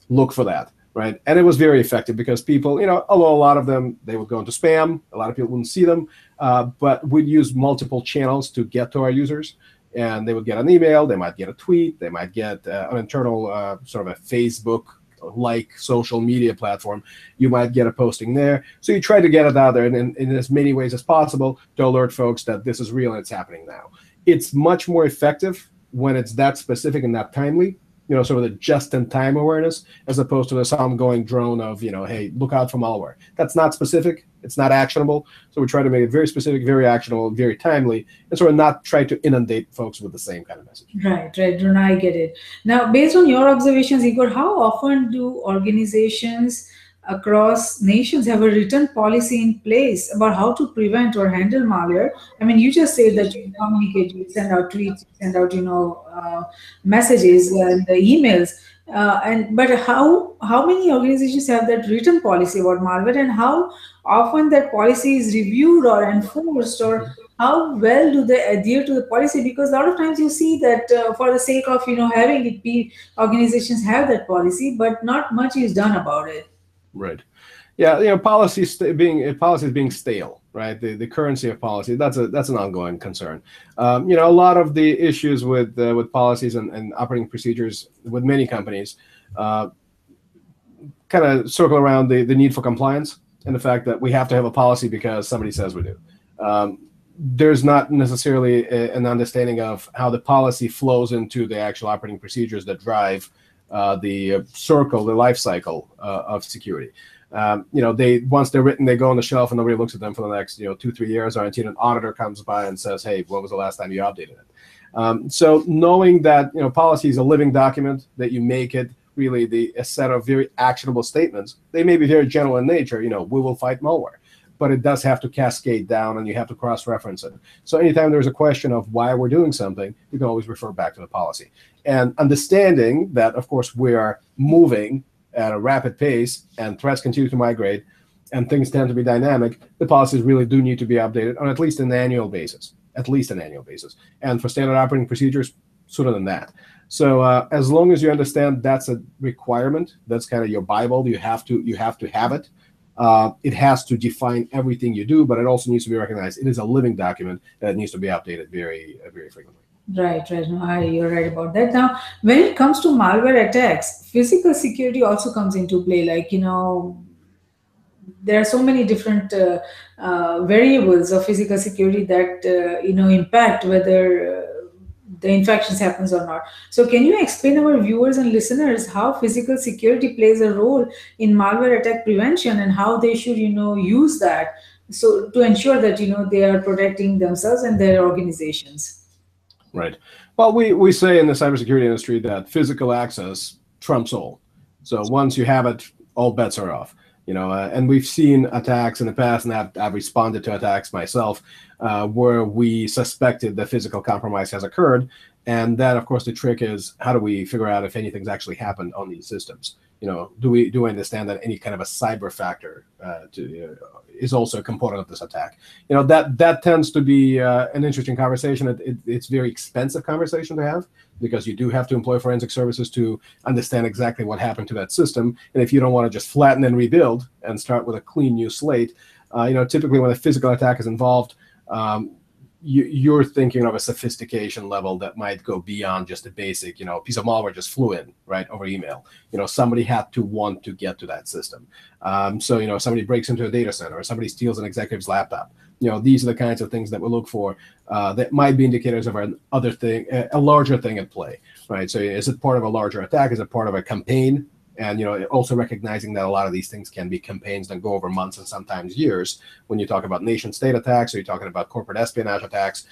Look for that, right? And it was very effective because people, although a lot of them, they would go into spam, a lot of people wouldn't see them, but we'd use multiple channels to get to our users. And they would get an email, they might get a tweet, they might get an internal sort of a Facebook-like social media platform. You might get a posting there. So you try to get it out there in as many ways as possible to alert folks that this is real and it's happening now. It's much more effective when it's that specific and that timely, sort of the just-in-time awareness, as opposed to the ongoing drone of, hey, look out for malware. That's not specific. It's not actionable. So we try to make it very specific, very actionable, very timely, and sort of not try to inundate folks with the same kind of message. Right, Rona, I get it. Now, based on your observations, Igor, how often do organizations across nations have a written policy in place about how to prevent or handle malware? I mean, you just said that you communicate, you send out tweets, you send out, messages and emails. But how many organizations have that written policy about malware, and how often that policy is reviewed or enforced, or how well do they adhere to the policy? Because a lot of times you see that for the sake of having it be, organizations have that policy, but not much is done about it. Right. Yeah. Policies being stale, right? The currency of policy, that's an ongoing concern. A lot of the issues with policies and operating procedures with many companies kind of circle around the need for compliance and the fact that we have to have a policy because somebody says we do. There's not necessarily an understanding of how the policy flows into the actual operating procedures that drive the life cycle of security. Once they're written, they go on the shelf and nobody looks at them for the next 2-3 years, or until an auditor comes by and says, hey, when was the last time you updated it? So knowing that policy is a living document, that you make it really a set of very actionable statements. They may be very general in nature, we will fight malware, but it does have to cascade down and you have to cross-reference it. So anytime there's a question of why we're doing something, you can always refer back to the policy. And understanding that, of course, we are moving at a rapid pace and threats continue to migrate and things tend to be dynamic, the policies really do need to be updated on at least an annual basis. And for standard operating procedures, sooner than that. So as long as you understand that's a requirement, that's kind of your Bible, you have to have it. It has to define everything you do, but it also needs to be recognized. It is a living document that needs to be updated very, very frequently. Right. No, you're right about that. Now, when it comes to malware attacks, physical security also comes into play. Like, there are so many different variables of physical security that, impact whether the infections happens or not. So can you explain our viewers and listeners how physical security plays a role in malware attack prevention and how they should, use that so to ensure that, they are protecting themselves and their organizations? Right. Well, we say in the cybersecurity industry that physical access trumps all. So once you have it, all bets are off. And we've seen attacks in the past, and I've responded to attacks myself, where we suspected that physical compromise has occurred, And then, of course, the trick is how do we figure out if anything's actually happened on these systems? Do we understand that any kind of a cyber factor is also a component of this attack? That tends to be an interesting conversation. It's very expensive conversation to have because you do have to employ forensic services to understand exactly what happened to that system. And if you don't want to just flatten and rebuild and start with a clean new slate, typically when a physical attack is involved, you're thinking of a sophistication level that might go beyond just a basic, piece of malware just flew in, right, over email. Somebody had to want to get to that system. So, somebody breaks into a data center or somebody steals an executive's laptop. These are the kinds of things that we look for that might be indicators of another thing, a larger thing at play, right? So is it part of a larger attack? Is it part of a campaign? And also recognizing that a lot of these things can be campaigns that go over months and sometimes years. When you talk about nation-state attacks, or you're talking about corporate espionage attacks,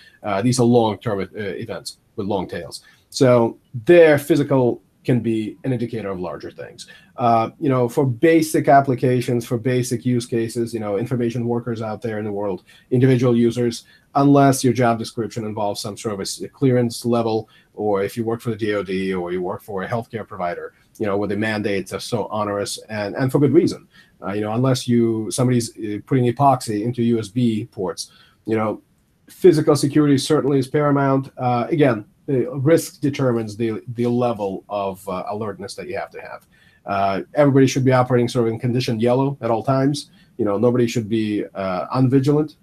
these are long-term events with long tails. So their physical can be an indicator of larger things. For basic applications, for basic use cases, information workers out there in the world, individual users, unless your job description involves some sort of a clearance level, or if you work for the DoD or you work for a healthcare provider, where the mandates are so onerous and for good reason. Unless somebody's putting epoxy into USB ports, physical security certainly is paramount. Again, the risk determines the level of alertness that you have to have. Everybody should be operating sort of in condition yellow at all times. Nobody should be unvigilant,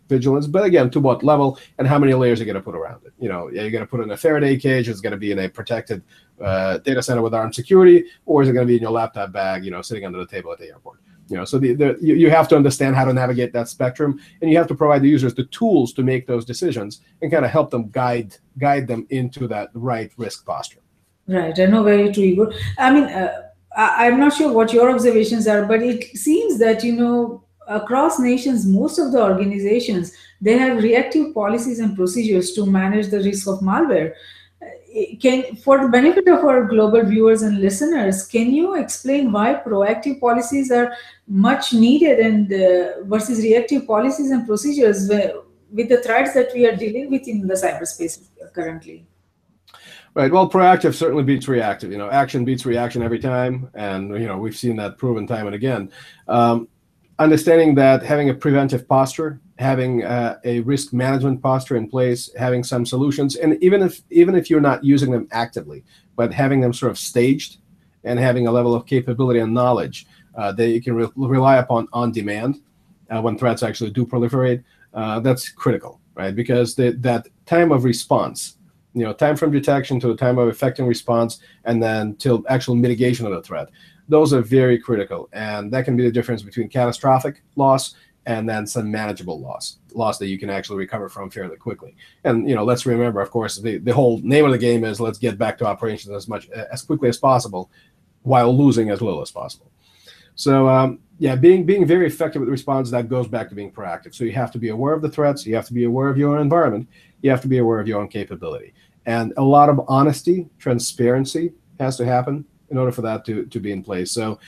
vigilance. But again, to what level and how many layers are you going to put around it? You're going to put it in a Faraday cage. It's going to be in a protected data center with armed security, or is it going to be in your laptop bag, sitting under the table at the airport? So you have to understand how to navigate that spectrum, and you have to provide the users the tools to make those decisions and kind of help them guide them into that right risk posture. Right, I know, very true, Igor. I mean, I'm not sure what your observations are, but it seems that, across nations, most of the organizations, they have reactive policies and procedures to manage the risk of malware. For the benefit of our global viewers and listeners, can you explain why proactive policies are much needed and versus reactive policies and procedures with the threats that we are dealing with in the cyberspace currently? Right. Well, proactive certainly beats reactive. Action beats reaction every time, and we've seen that proven time and again. Understanding that having a preventive posture, having a risk management posture in place, having some solutions, and even if you're not using them actively, but having them sort of staged, and having a level of capability and knowledge that you can rely upon on demand when threats actually do proliferate, that's critical, right? Because that time of response. Time from detection to the time of effecting response, and then till actual mitigation of the threat. Those are very critical, and that can be the difference between catastrophic loss and then some manageable loss that you can actually recover from fairly quickly. And let's remember, of course, the whole name of the game is let's get back to operations as quickly as possible, while losing as little as possible. So being very effective with response, that goes back to being proactive. So you have to be aware of the threats, you have to be aware of your own environment, you have to be aware of your own capability. And a lot of honesty, transparency has to happen in order for that to be in place. So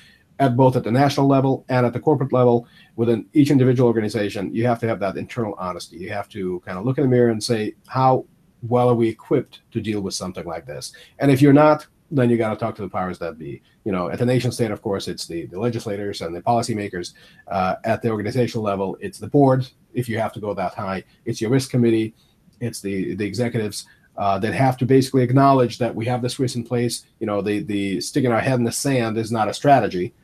both at the national level and at the corporate level, within each individual organization, you have to have that internal honesty. You have to kind of look in the mirror and say, how well are we equipped to deal with something like this? And if you're not, then you got to talk to the powers that be. At the nation state, of course, it's the legislators and the policymakers. At the organizational level, it's the board. If you have to go that high, it's your risk committee. It's the executives that have to basically acknowledge that we have this risk in place. The sticking our head in the sand is not a strategy.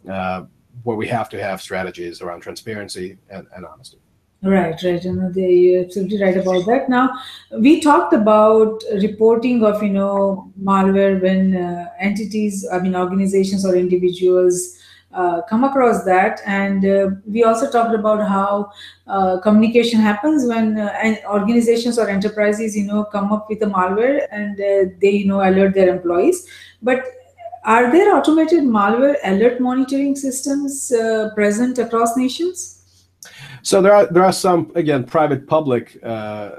Where we have to have strategies around transparency and honesty. Right. You're absolutely right about that. Now, we talked about reporting of, malware when organizations or individuals come across that. And we also talked about how communication happens when organizations or enterprises, come up with a malware and they, alert their employees. But are there automated malware alert monitoring systems present across nations? So there are some, again, private public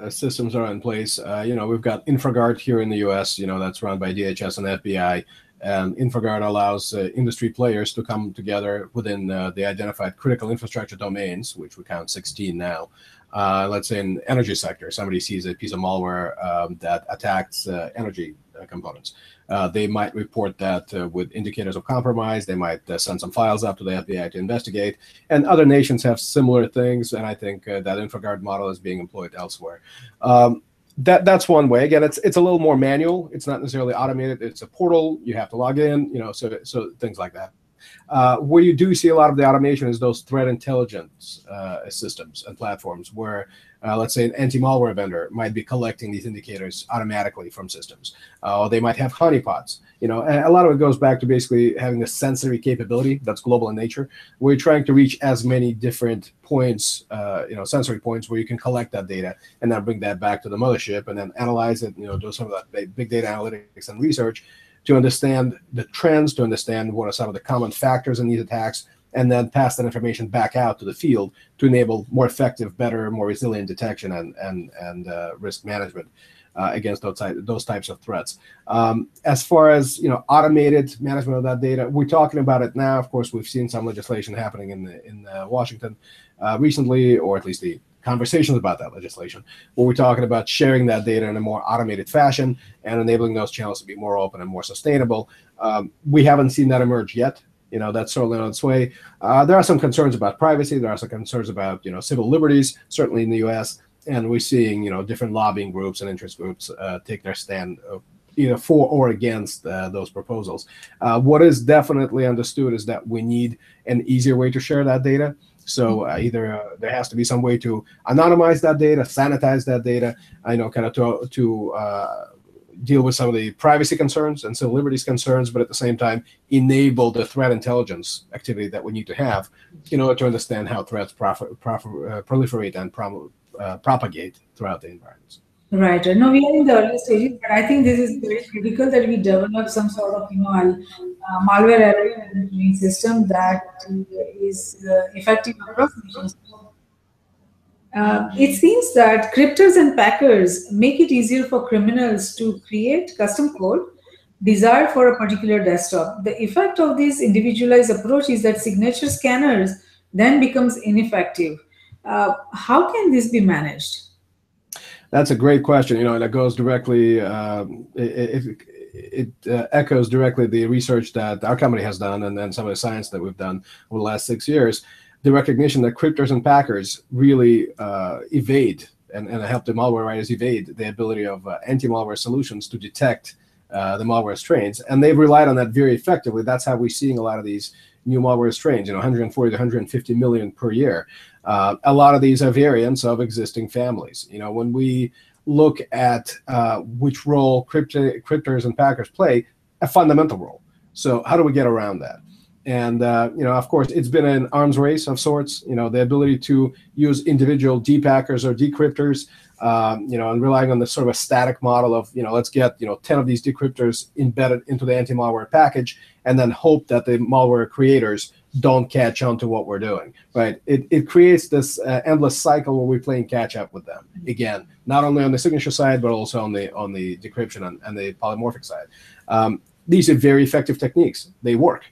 systems that are in place. We've got InfraGard here in the U.S. That's run by DHS and FBI. And InfraGard allows industry players to come together within the identified critical infrastructure domains, which we count 16 now. Let's say in energy sector, somebody sees a piece of malware that attacks energy components. They might report that with indicators of compromise. They might send some files up to the FBI to investigate. And other nations have similar things. And I think that InfraGard model is being employed elsewhere. That's one way. Again, it's a little more manual. It's not necessarily automated. It's a portal. You have to log in. So things like that. Where you do see a lot of the automation is those threat intelligence systems and platforms where, let's say, an anti-malware vendor might be collecting these indicators automatically from systems. Or they might have honeypots. And a lot of it goes back to basically having a sensory capability that's global in nature. We're trying to reach as many different points, sensory points where you can collect that data and then bring that back to the mothership and then analyze it, do some of that big data analytics and research to understand the trends, to understand what are some of the common factors in these attacks, and then pass that information back out to the field to enable more effective, better, more resilient detection and risk management against those types of threats. As far as automated management of that data, we're talking about it now. Of course, we've seen some legislation happening in Washington recently, or at least the conversations about that legislation, where we're talking about sharing that data in a more automated fashion and enabling those channels to be more open and more sustainable. We haven't seen that emerge yet. That's certainly on its way. There are some concerns about privacy. There are some concerns about civil liberties, certainly in the U.S. And we're seeing different lobbying groups and interest groups take their stand either for or against those proposals. What is definitely understood is that we need an easier way to share that data. So either there has to be some way to anonymize that data, sanitize that data, kind of to deal with some of the privacy concerns and civil liberties concerns, but at the same time enable the threat intelligence activity that we need to have in order to understand how threats proliferate and propagate throughout the environments. Right. No, we are in the early stages, but I think this is very critical that we develop some sort of, malware error monitoring system that is effective across nations. It seems that cryptors and packers make it easier for criminals to create custom code desired for a particular desktop. The effect of this individualized approach is that signature scanners then becomes ineffective. How can this be managed? That's a great question. And it goes directly. It echoes directly the research that our company has done, and then some of the science that we've done over the last 6 years. The recognition that cryptors and packers really evade and help the malware writers evade the ability of anti-malware solutions to detect the malware strains, and they've relied on that very effectively. That's how we're seeing a lot of these new malware strains, 140 to 150 million per year. A lot of these are variants of existing families. When we look at which role cryptors and packers play, a fundamental role. So how do we get around that? And, of course, it's been an arms race of sorts, the ability to use individual depackers or decryptors, and relying on the sort of a static model of, let's get, 10 of these decryptors embedded into the anti-malware package and then hope that the malware creators don't catch on to what we're doing, right? It creates this endless cycle where we're playing catch up with them. Again, not only on the signature side, but also on the decryption and the polymorphic side. These are very effective techniques. They work.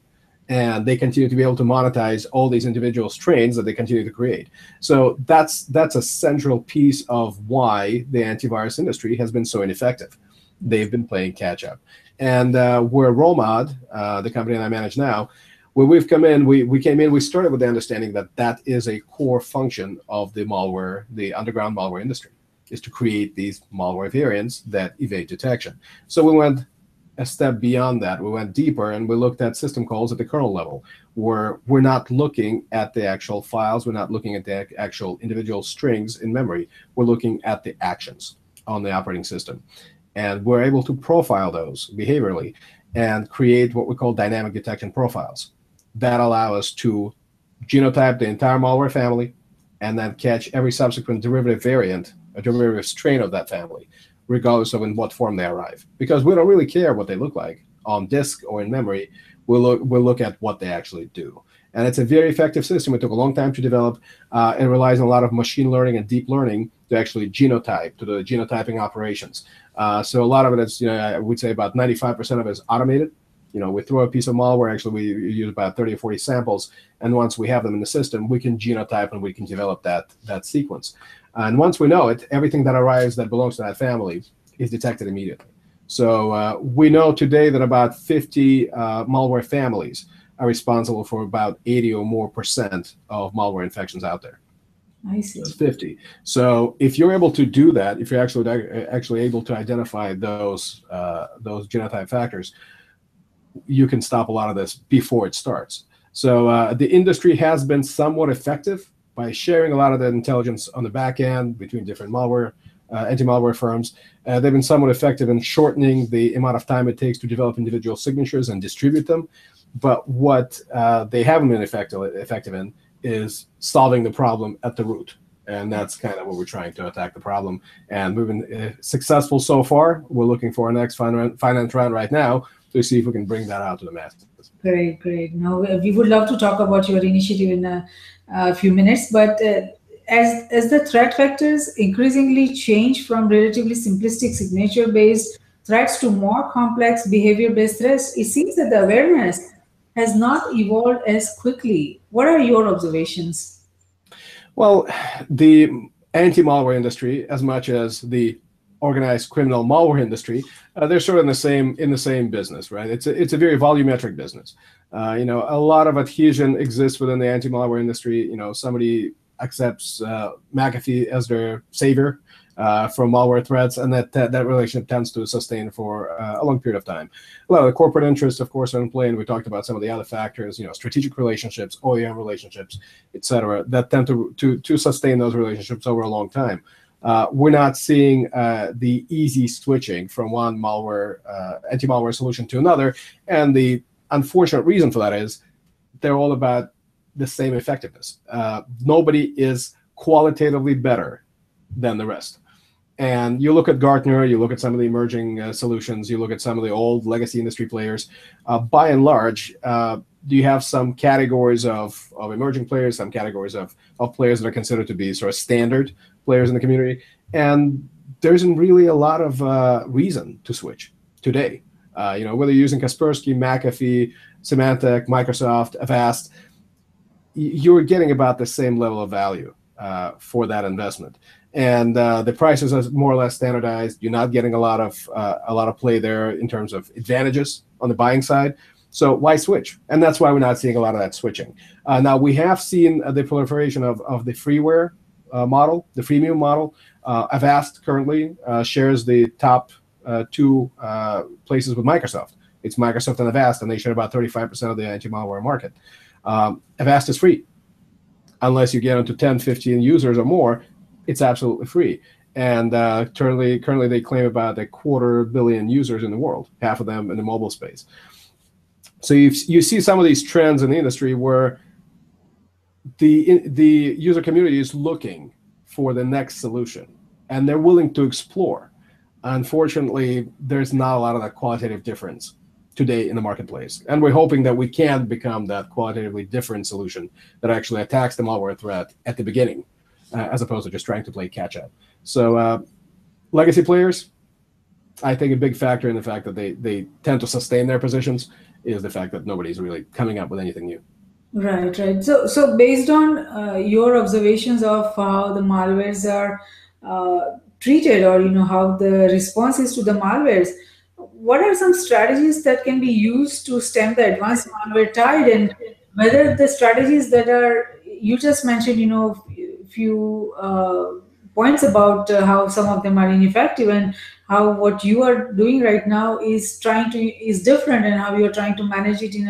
And they continue to be able to monetize all these individual strains that they continue to create. So that's a central piece of why the antivirus industry has been so ineffective. They've been playing catch up. And where Romad, the company that I manage now, where we've come in, we started with the understanding that that is a core function of the underground malware industry, is to create these malware variants that evade detection. So we went a step beyond that. We went deeper and we looked at system calls at the kernel level, where we're not looking at the actual files, we're not looking at the actual individual strings in memory, we're looking at the actions on the operating system. And we're able to profile those behaviorally and create what we call dynamic detection profiles that allow us to genotype the entire malware family and then catch every subsequent derivative variant, a derivative strain of that family, regardless of in what form they arrive. Because we don't really care what they look like on disk or in memory. We'll look at what they actually do. And it's a very effective system. It took a long time to develop. It relies on a lot of machine learning and deep learning to actually genotype, to the genotyping operations. So a lot of it is, I would say about 95% of it is automated. We throw a piece of malware, actually we use about 30 or 40 samples, and once we have them in the system, we can genotype and we can develop that sequence. And once we know it, everything that arrives that belongs to that family is detected immediately. So we know today that about 50 malware families are responsible for about 80 or more % of malware infections out there. I see. That's 50. So if you're able to do that, if you're actually able to identify those genotype factors, you can stop a lot of this before it starts. So the industry has been somewhat effective by sharing a lot of the intelligence on the back end between different malware, anti-malware firms. They've been somewhat effective in shortening the amount of time it takes to develop individual signatures and distribute them. But what they haven't been effective in is solving the problem at the root. And that's kind of what we're trying to attack the problem. And we've been successful so far. We're looking for our next finance round right now to see if we can bring that out to the masses. Great, great. Now, we would love to talk about your initiative in a few minutes, but as the threat vectors increasingly change from relatively simplistic signature-based threats to more complex behavior-based threats, it seems that the awareness has not evolved as quickly. What are your observations? Well, the anti-malware industry, as much as the organized criminal malware industry, they're sort of in the same business, right? It's a very volumetric business. A lot of adhesion exists within the anti-malware industry. Somebody accepts McAfee as their savior from malware threats, and that relationship tends to sustain for a long period of time. A lot of the corporate interests, of course, are in play, and we talked about some of the other factors, strategic relationships, OEM relationships, et cetera, that tend to sustain those relationships over a long time. We're not seeing the easy switching from one anti-malware solution to another, and the unfortunate reason for that is they're all about the same effectiveness. Nobody is qualitatively better than the rest. And you look at Gartner, you look at some of the emerging solutions, you look at some of the old legacy industry players. By and large, you have some categories of emerging players, some categories of players that are considered to be sort of standard players in the community. And there isn't really a lot of reason to switch today. Whether you're using Kaspersky, McAfee, Symantec, Microsoft, Avast, you're getting about the same level of value for that investment. And the prices are more or less standardized. You're not getting a lot of play there in terms of advantages on the buying side. So why switch? And that's why we're not seeing a lot of that switching. Now, we have seen the proliferation of the freeware model, the freemium model. Avast currently shares the top two places with Microsoft. It's Microsoft and Avast, and they share about 35% of the anti-malware market. Avast is free. Unless you get into 10, 15 users or more, it's absolutely free. And currently they claim about 250 million users in the world, half of them in the mobile space. So you see some of these trends in the industry where the user community is looking for the next solution, and they're willing to explore. Unfortunately, there's not a lot of that qualitative difference today in the marketplace. And we're hoping that we can become that qualitatively different solution that actually attacks the malware threat at the beginning, as opposed to just trying to play catch up. So legacy players, I think a big factor in the fact that they tend to sustain their positions is the fact that nobody's really coming up with anything new. Right, right. So based on your observations of how the malwares are treated, or how the response is to the malwares, what are some strategies that can be used to stem the advanced malware tide, and whether the strategies that are you just mentioned, few points about how some of them are ineffective, and how what you are doing right now is different, and how you're trying to manage it in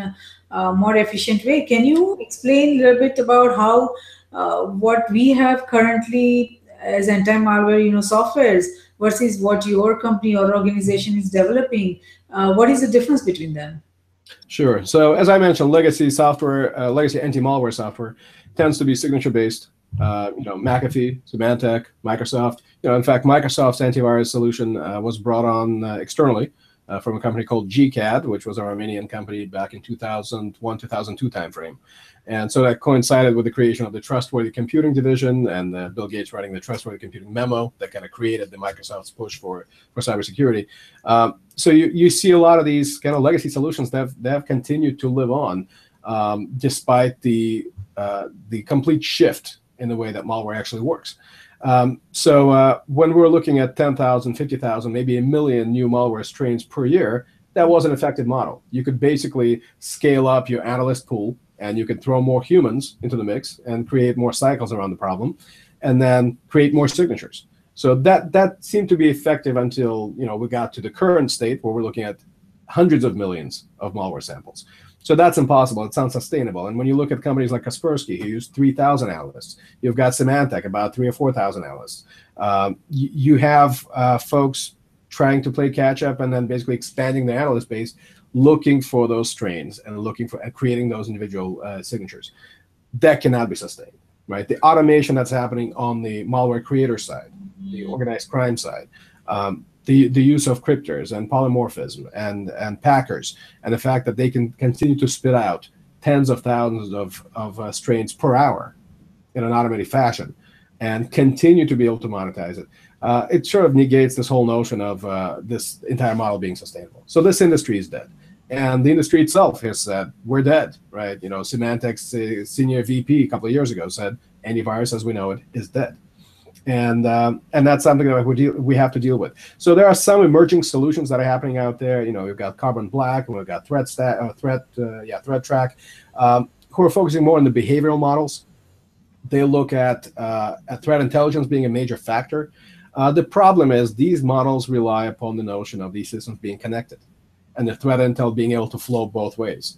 a more efficient way. Can you explain a little bit about how what we have currently as anti-malware, softwares versus what your company or organization is developing? What is the difference between them? Sure. So as I mentioned, legacy software, legacy anti-malware software tends to be signature-based. McAfee, Symantec, Microsoft. In fact, Microsoft's antivirus solution was brought on externally from a company called GCAD, which was a Armenian company back in 2001, 2002 timeframe. And so that coincided with the creation of the Trustworthy Computing division and Bill Gates writing the Trustworthy Computing memo that kind of created the Microsoft's push for cybersecurity. So you see a lot of these kind of legacy solutions that have continued to live on despite the complete shift in the way that malware actually works. So when we're looking at 10,000, 50,000, maybe a million new malware strains per year, that was an effective model. You could basically scale up your analyst pool, and you could throw more humans into the mix and create more cycles around the problem, and then create more signatures. So that seemed to be effective until we got to the current state where we're looking at hundreds of millions of malware samples. So that's impossible. It's unsustainable. And when you look at companies like Kaspersky, who use 3,000 analysts, you've got Symantec, about 3,000 or 4,000 analysts. You have folks trying to play catch up and then basically expanding the analyst base, looking for those strains and looking for and creating those individual signatures. That cannot be sustained, right? The automation that's happening on the malware creator side, the organized crime side, the use of cryptors and polymorphism and packers, and the fact that they can continue to spit out tens of thousands of strains per hour in an automated fashion and continue to be able to monetize it, it sort of negates this whole notion of this entire model being sustainable. So this industry is dead. And the industry itself has said, we're dead, right? Symantec's senior VP a couple of years ago said, antivirus as we know it is dead. And that's something that we have to deal with. So there are some emerging solutions that are happening out there. We've got Carbon Black, and we've got Threat Track, who are focusing more on the behavioral models. They look at threat intelligence being a major factor. The problem is these models rely upon the notion of these systems being connected, and the threat intel being able to flow both ways,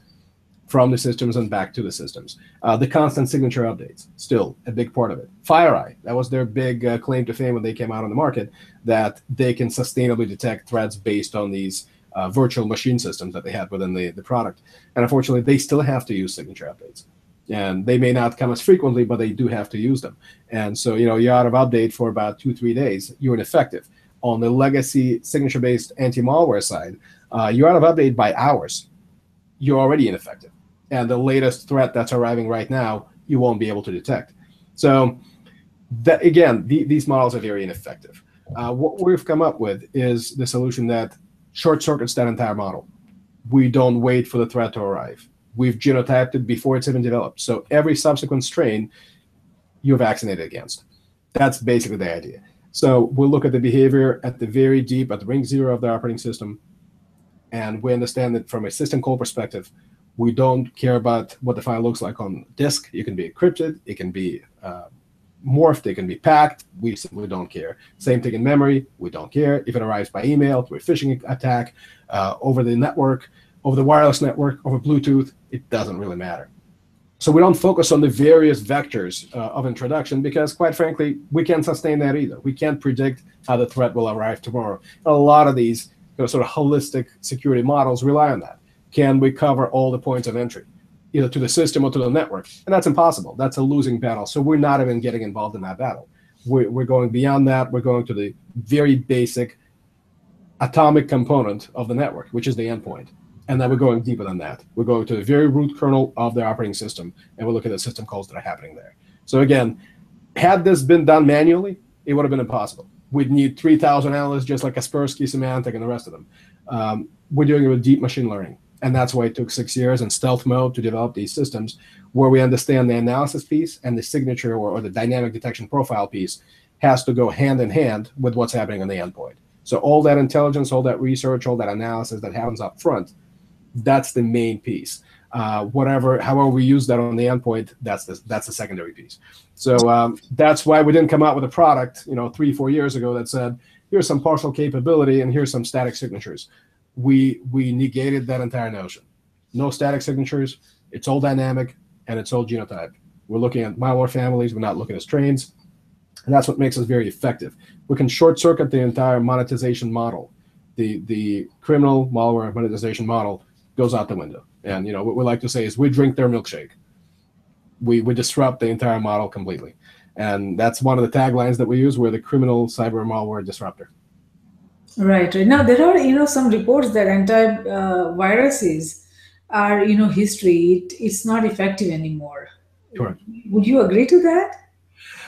from the systems and back to the systems. The constant signature updates, still a big part of it. FireEye, that was their big claim to fame when they came out on the market, that they can sustainably detect threats based on these virtual machine systems that they had within the product. And unfortunately, they still have to use signature updates. And they may not come as frequently, but they do have to use them. And so, you're out of update for about 2-3 days, you're ineffective. On the legacy signature-based anti-malware side, you're out of update by hours. You're already ineffective. And the latest threat that's arriving right now, you won't be able to detect. So that, again, these models are very ineffective. What we've come up with is the solution that short circuits that entire model. We don't wait for the threat to arrive. We've genotyped it before it's even developed. So every subsequent strain, you're vaccinated against. That's basically the idea. So we'll look at the behavior at the very deep, at the ring zero of the operating system, and we understand that from a system call perspective, we don't care about what the file looks like on disk. It can be encrypted, it can be morphed, it can be packed. We simply don't care. Same thing in memory, we don't care. If it arrives by email, through a phishing attack, over the network, over the wireless network, over Bluetooth, it doesn't really matter. So we don't focus on the various vectors of introduction because, quite frankly, we can't sustain that either. We can't predict how the threat will arrive tomorrow. A lot of these sort of holistic security models rely on that. Can we cover all the points of entry, either to the system or to the network? And that's impossible. That's a losing battle. So we're not even getting involved in that battle. We're going beyond that. We're going to the very basic atomic component of the network, which is the endpoint. And then we're going deeper than that. We're going to the very root kernel of the operating system, and we'll look at the system calls that are happening there. So again, had this been done manually, it would have been impossible. We'd need 3,000 analysts just like Kaspersky, Symantec, and the rest of them. We're doing it with deep machine learning. And that's why it took 6 years in stealth mode to develop these systems where we understand the analysis piece and the signature or the dynamic detection profile piece has to go hand in hand with what's happening on the endpoint. So all that intelligence, all that research, all that analysis that happens up front, that's the main piece. However we use that on the endpoint, that's the secondary piece. So that's why we didn't come out with a product 3-4 years ago that said, here's some partial capability and here's some static signatures. We negated that entire notion. No static signatures. It's all dynamic and it's all genotyped. We're looking at malware families. We're not looking at strains. And that's what makes us very effective. We can short circuit the entire monetization model. The criminal malware monetization model goes out the window. And what we like to say is we drink their milkshake. We disrupt the entire model completely. And that's one of the taglines that we use. We're the criminal cyber malware disruptor. Right, right. Now there are, some reports that antiviruses are, history. It's not effective anymore. Correct. Would you agree to that?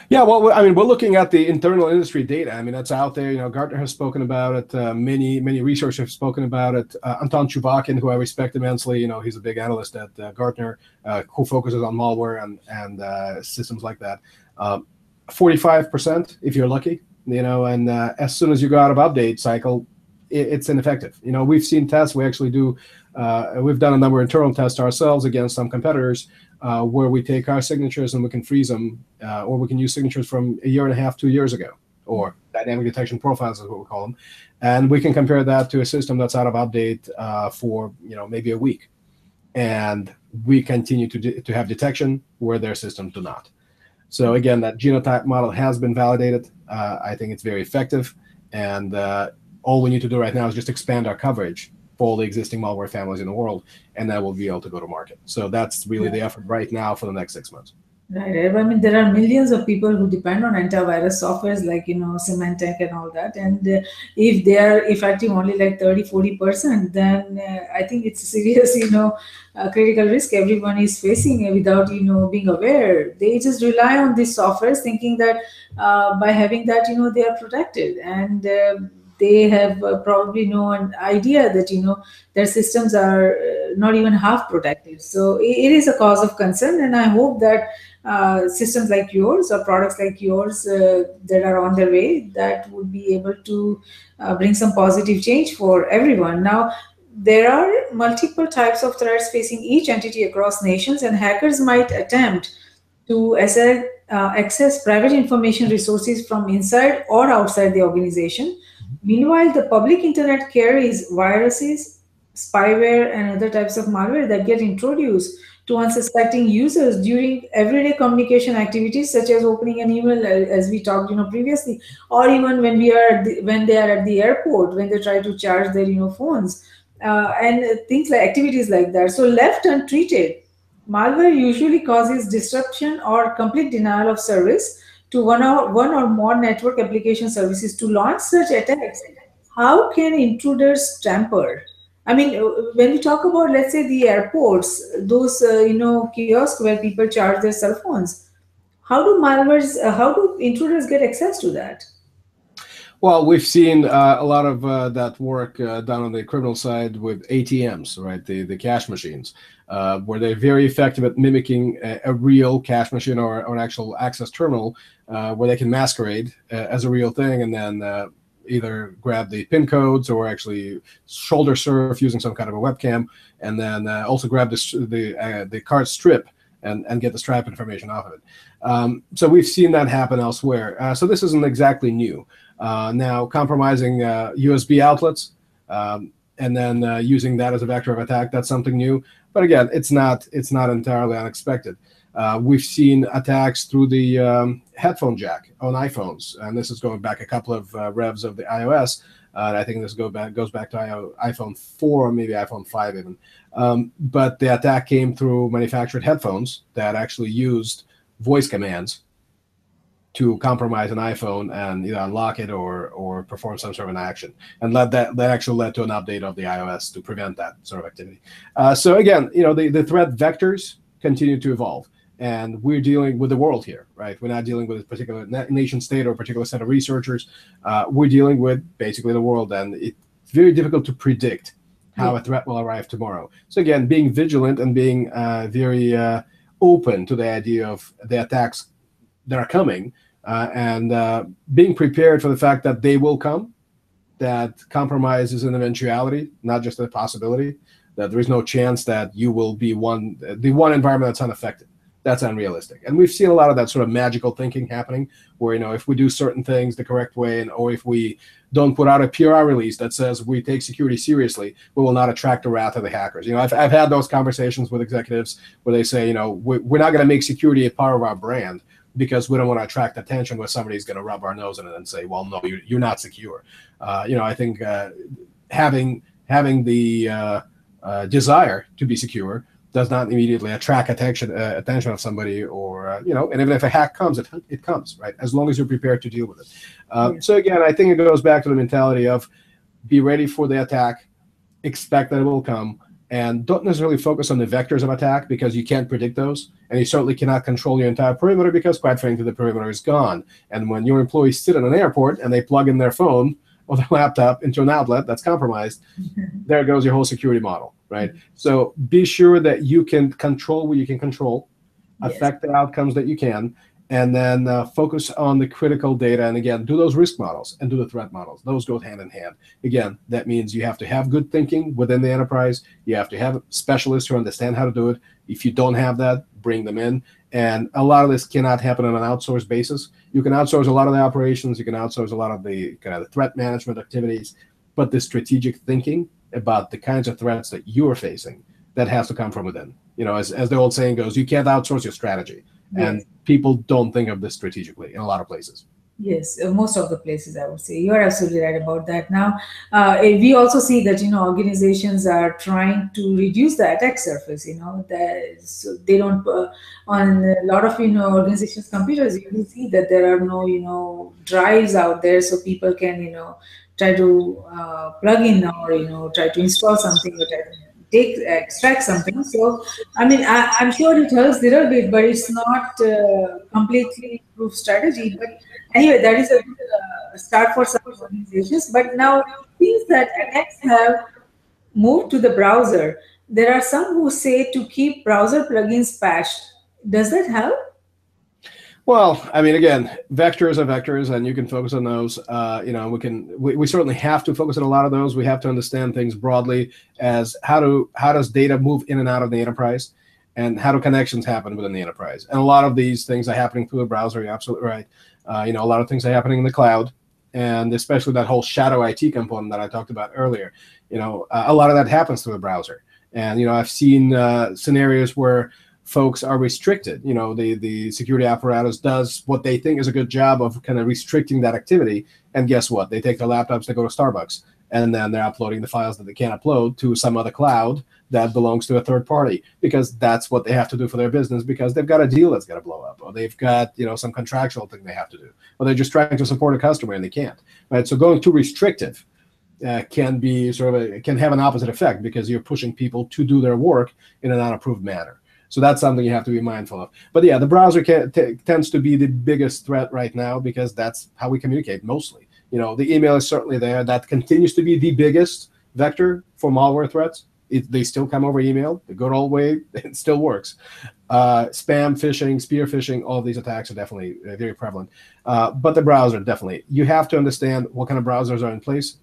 Yeah, well, I mean, we're looking at the internal industry data. I mean, that's out there. Gartner has spoken about it. Many researchers have spoken about it. Anton Chubakin, who I respect immensely, he's a big analyst at Gartner, who focuses on malware and systems like that. 45%, if you're lucky, and as soon as you go out of update cycle, it's ineffective. We've seen tests. We actually do. We've done a number of internal tests ourselves against some competitors where we take our signatures and we can freeze them, or we can use signatures from a year and a half, 2 years ago, or dynamic detection profiles is what we call them, and we can compare that to a system that's out of update for maybe a week, and we continue to have detection where their systems do not. So again, that genotype model has been validated. I think it's very effective, and all we need to do right now is just expand our coverage for all the existing malware families in the world, and then we'll be able to go to market. So that's really the effort right now for the next 6 months. Right, right. I mean, there are millions of people who depend on antivirus softwares like, Symantec and all that. And if they are effective only like 30-40%, then I think it's a serious, critical risk everyone is facing without, being aware. They just rely on these softwares thinking that by having that, they are protected. And they have probably no an idea that, their systems are not even half protected. So it is a cause of concern. And I hope that systems like yours or products like yours that are on their way that would be able to bring some positive change for everyone. Now, there are multiple types of threats facing each entity across nations, and hackers might attempt to access private information resources from inside or outside the organization. Meanwhile, the public internet carries viruses, spyware, and other types of malware that get introduced to unsuspecting users during everyday communication activities, such as opening an email, as we talked, previously, or even when when they are at the airport, when they try to charge their, phones, and things like activities like that. So, left untreated, malware usually causes disruption or complete denial of service to one or more network application services. To launch such attacks, how can intruders tamper? I mean, when we talk about, let's say, the airports, those kiosks where people charge their cell phones, how do intruders get access to that? Well, we've seen a lot of that work done on the criminal side with ATMs, right? The cash machines, where they're very effective at mimicking a real cash machine or an actual access terminal, where they can masquerade as a real thing, and then either grab the PIN codes or actually shoulder surf using some kind of a webcam, and then also grab the card strip and get the stripe information off of it. So we've seen that happen elsewhere. So this isn't exactly new. Now, compromising USB outlets and then using that as a vector of attack, that's something new. But again, it's not entirely unexpected. We've seen attacks through the headphone jack on iPhones, and this is going back a couple of revs of the iOS. And I think this goes back to iPhone 4 or maybe iPhone 5 even. But the attack came through manufactured headphones that actually used voice commands to compromise an iPhone and either unlock it or perform some sort of an action. And that actually led to an update of the iOS to prevent that sort of activity. So again, the threat vectors continue to evolve. And we're dealing with the world here, right? We're not dealing with a particular nation state or a particular set of researchers. We're dealing with basically the world, and it's very difficult to predict how a threat will arrive tomorrow. So again, being vigilant and being very open to the idea of the attacks that are coming, and being prepared for the fact that they will come, that compromise is an eventuality, not just a possibility, that there is no chance that you will be the one environment that's unaffected. That's unrealistic. And we've seen a lot of that sort of magical thinking happening where, if we do certain things the correct way, or if we don't put out a PR release that says we take security seriously, we will not attract the wrath of the hackers. I've had those conversations with executives where they say, we're not going to make security a part of our brand because we don't want to attract attention where somebody's going to rub our nose in it and say, well, no, you're not secure. I think having the desire to be secure does not immediately attract attention of somebody, or and even if a hack comes, it comes, right? As long as you're prepared to deal with it. So again, I think it goes back to the mentality of Be ready for the attack, expect that it will come, and don't necessarily focus on the vectors of attack because you can't predict those, and you certainly cannot control your entire perimeter because, quite frankly, the perimeter is gone. And when your employees sit in an airport and they plug in their phone or their laptop into an outlet that's compromised, there goes your whole security model, right? So be sure that you can control what you can control, Yes. affect the outcomes that you can, and then focus on the critical data. And again, do those risk models and do the threat models. Those go hand in hand. Again, that means you have to have good thinking within the enterprise. You have to have specialists who understand how to do it. If you don't have that, bring them in. And a lot of this cannot happen on an outsourced basis. You can outsource a lot of the operations. You can outsource a lot of the kind of the threat management activities. But the strategic thinking about the kinds of threats that you are facing, that has to come from within. As the old saying goes, you can't outsource your strategy. Yes. And people don't think of this strategically in a lot of places. Yes, most of the places, I would say. You are absolutely right about that. Now, we also see that, organizations are trying to reduce the attack surface, that so they don't, on a lot of, organizations' computers, you will see that there are no, drives out there so people can, try to plug in or, try to install something or try to extract something. So, I mean, I'm sure it helps a little bit, but it's not completely proof strategy. But anyway, that is a good start for some organizations. But now, things that attacks have moved to the browser. There are some who say to keep browser plugins patched. Does that help? Well, I mean, again, vectors are vectors, and you can focus on those. We certainly have to focus on a lot of those. We have to understand things broadly as how does data move in and out of the enterprise, and how do connections happen within the enterprise. And a lot of these things are happening through the browser. You're absolutely right. A lot of things are happening in the cloud, and especially that whole shadow IT component that I talked about earlier. A lot of that happens through the browser. And I've seen scenarios where folks are restricted. The security apparatus does what they think is a good job of kind of restricting that activity. And guess what? They take their laptops, they go to Starbucks, and then they're uploading the files that they can't upload to some other cloud that belongs to a third party, because that's what they have to do for their business, because they've got a deal that's got to blow up, or they've got some contractual thing they have to do, or they're just trying to support a customer and they can't. Right? So going too restrictive can be can have an opposite effect, because you're pushing people to do their work in an unapproved manner. So that's something you have to be mindful of. But yeah, the browser tends to be the biggest threat right now, because that's how we communicate mostly. The email is certainly there. That continues to be the biggest vector for malware threats. They still come over email, the good old way. It still works. Spam phishing, spear phishing, all of these attacks are definitely very prevalent. But the browser, definitely. You have to understand what kind of browsers are in place.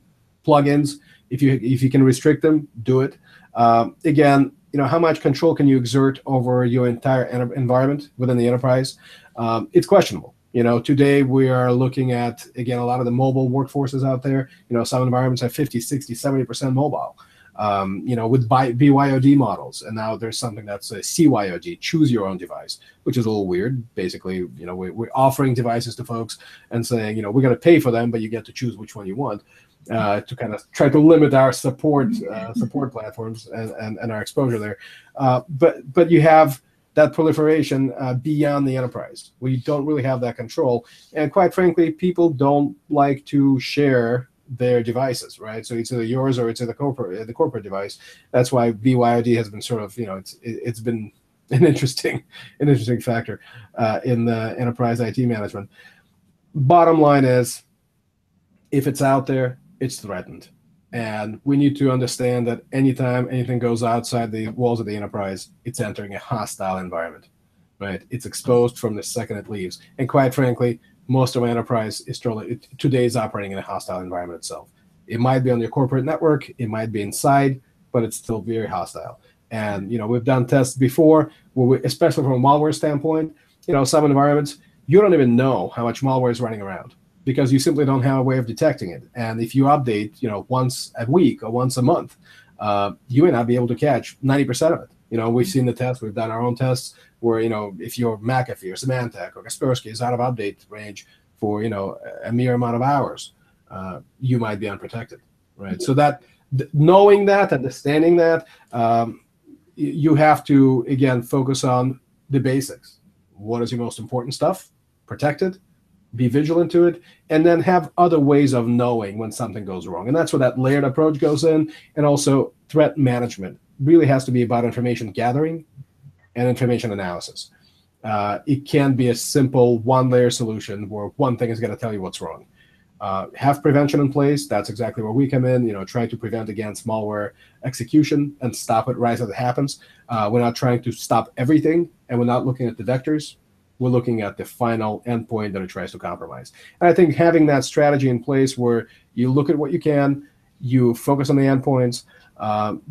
Plugins, if you can restrict them, do it. Again, how much control can you exert over your entire environment within the enterprise? It's questionable. Today we are looking at, again, a lot of the mobile workforces out there. Some environments have 50, 60, 70% mobile, with BYOD models. And now there's something that's a CYOD, choose your own device, which is a little weird. Basically, we're offering devices to folks and saying, we're going to pay for them, but you get to choose which one you want. To kind of try to limit our support platforms and our exposure there. But you have that proliferation beyond the enterprise, where you don't really have that control. And quite frankly, people don't like to share their devices, right? So it's either yours or it's the corporate device. That's why BYOD has been it's been an interesting factor in the enterprise IT management. Bottom line is, if it's out there, it's threatened. And we need to understand that anytime anything goes outside the walls of the enterprise, it's entering a hostile environment, right? It's exposed from the second it leaves. And quite frankly, most of our enterprise today is operating in a hostile environment itself. It might be on your corporate network, it might be inside, but it's still very hostile. And we've done tests before, where especially from a malware standpoint, some environments, you don't even know how much malware is running around, because you simply don't have a way of detecting it. And if you update, once a week or once a month, you may not be able to catch 90% of it. We've seen the tests, we've done our own tests, where, if your McAfee or Symantec or Kaspersky is out of update range for, a mere amount of hours, you might be unprotected, right? So that, knowing that, understanding that, you have to, again, focus on the basics. What is your most important stuff? Protect it. be vigilant to it, and then have other ways of knowing when something goes wrong. And that's where that layered approach goes in. And also threat management really has to be about information gathering and information analysis. It can't be a simple one-layer solution where one thing is going to tell you what's wrong. Have prevention in place. That's exactly where we come in, trying to prevent against malware execution and stop it right as it happens. We're not trying to stop everything, and we're not looking at the vectors. We're looking at the final endpoint that it tries to compromise. And I think having that strategy in place where you look at what you can, you focus on the endpoints,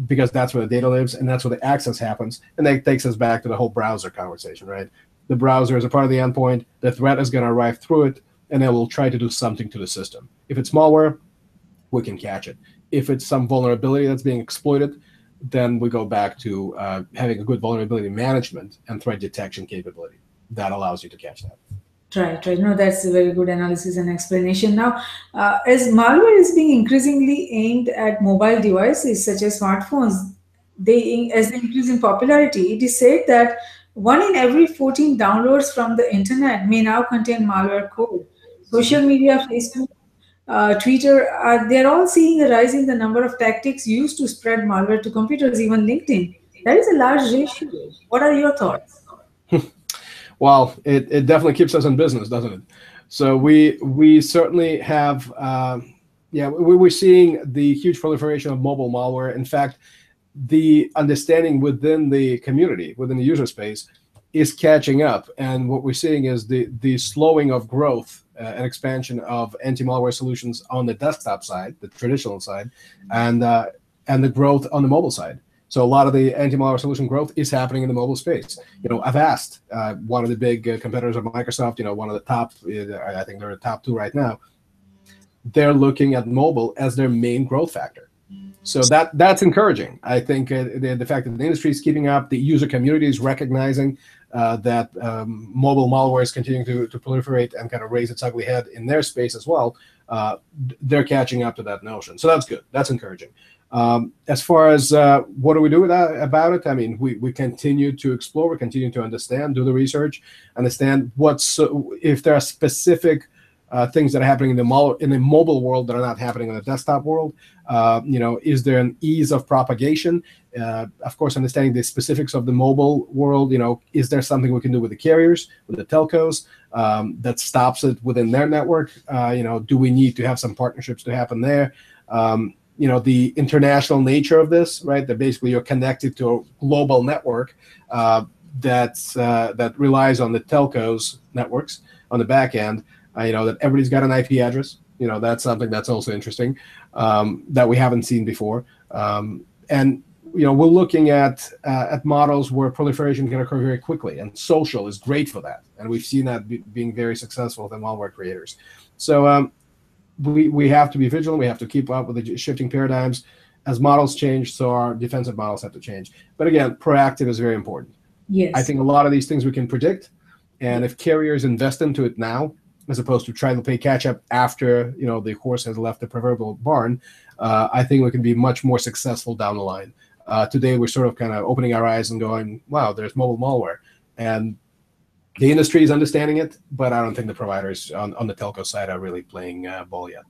because that's where the data lives and that's where the access happens. And that takes us back to the whole browser conversation, right? The browser is a part of the endpoint. The threat is going to arrive through it, and it will try to do something to the system. If it's malware, we can catch it. If it's some vulnerability that's being exploited, then we go back to having a good vulnerability management and threat detection capability. That allows you to catch that. Right. No, that's a very good analysis and explanation. Now, as malware is being increasingly aimed at mobile devices such as smartphones, as they increase in popularity, it is said that 1 in every 14 downloads from the internet may now contain malware code. Social media, Facebook, Twitter, they're all seeing a rise in the number of tactics used to spread malware to computers, even LinkedIn. That is a large ratio. What are your thoughts? Well, it definitely keeps us in business, doesn't it? So we certainly have, we're seeing the huge proliferation of mobile malware. In fact, the understanding within the community, within the user space, is catching up. And what we're seeing is the slowing of growth and expansion of anti-malware solutions on the desktop side, the traditional side, and the growth on the mobile side. So a lot of the anti-malware solution growth is happening in the mobile space. Avast, one of the big competitors of Microsoft, one of the top, I think they're the top 2 right now. They're looking at mobile as their main growth factor. So that's encouraging. I think the fact that the industry is keeping up, the user community is recognizing that mobile malware is continuing to proliferate and kind of raise its ugly head in their space as well. They're catching up to that notion. So that's good. That's encouraging. As far as what do we do about it? I mean, we continue to explore, we continue to understand, do the research, understand if there are specific things that are happening in the mobile world that are not happening in the desktop world. Is there an ease of propagation? Of course, understanding the specifics of the mobile world. Is there something we can do with the carriers, with the telcos, that stops it within their network? Do we need to have some partnerships to happen there? The international nature of this, right? That basically you're connected to a global network that relies on the telcos networks on the back end. That everybody's got an IP address. That's something that's also interesting that we haven't seen before. And we're looking at models where proliferation can occur very quickly, and social is great for that. And we've seen that being very successful with the malware creators. So we have to be vigilant. We have to keep up with the shifting paradigms. As models change, so our defensive models have to change. But again, proactive is very important. Yes. I think a lot of these things we can predict, and if carriers invest into it now, as opposed to trying to play catch up after the horse has left the proverbial barn, I think we can be much more successful down the line. Today, we're sort of kind of opening our eyes and going, wow, there's mobile malware. And the industry is understanding it, but I don't think the providers on the telco side are really playing ball yet.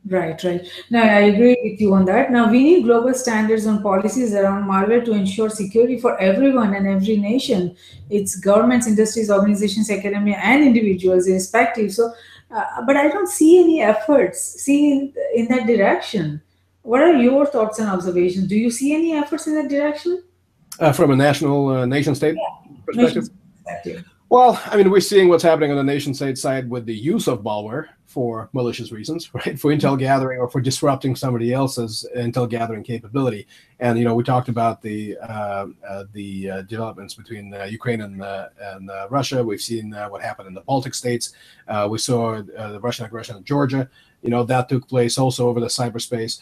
Right. No, I agree with you on that. Now, we need global standards and policies around malware to ensure security for everyone and every nation. It's governments, industries, organizations, academia, and individuals irrespective. So, but I don't see any efforts in that direction. What are your thoughts and observations? Do you see any efforts in that direction? From a national nation-state perspective? Nation perspective. Well, I mean, we're seeing what's happening on the nation-state side with the use of malware for malicious reasons, right? For intel gathering or for disrupting somebody else's intel gathering capability. And we talked about the developments between Ukraine and Russia. We've seen what happened in the Baltic states. We saw the Russian aggression in Georgia. That took place also over the cyberspace.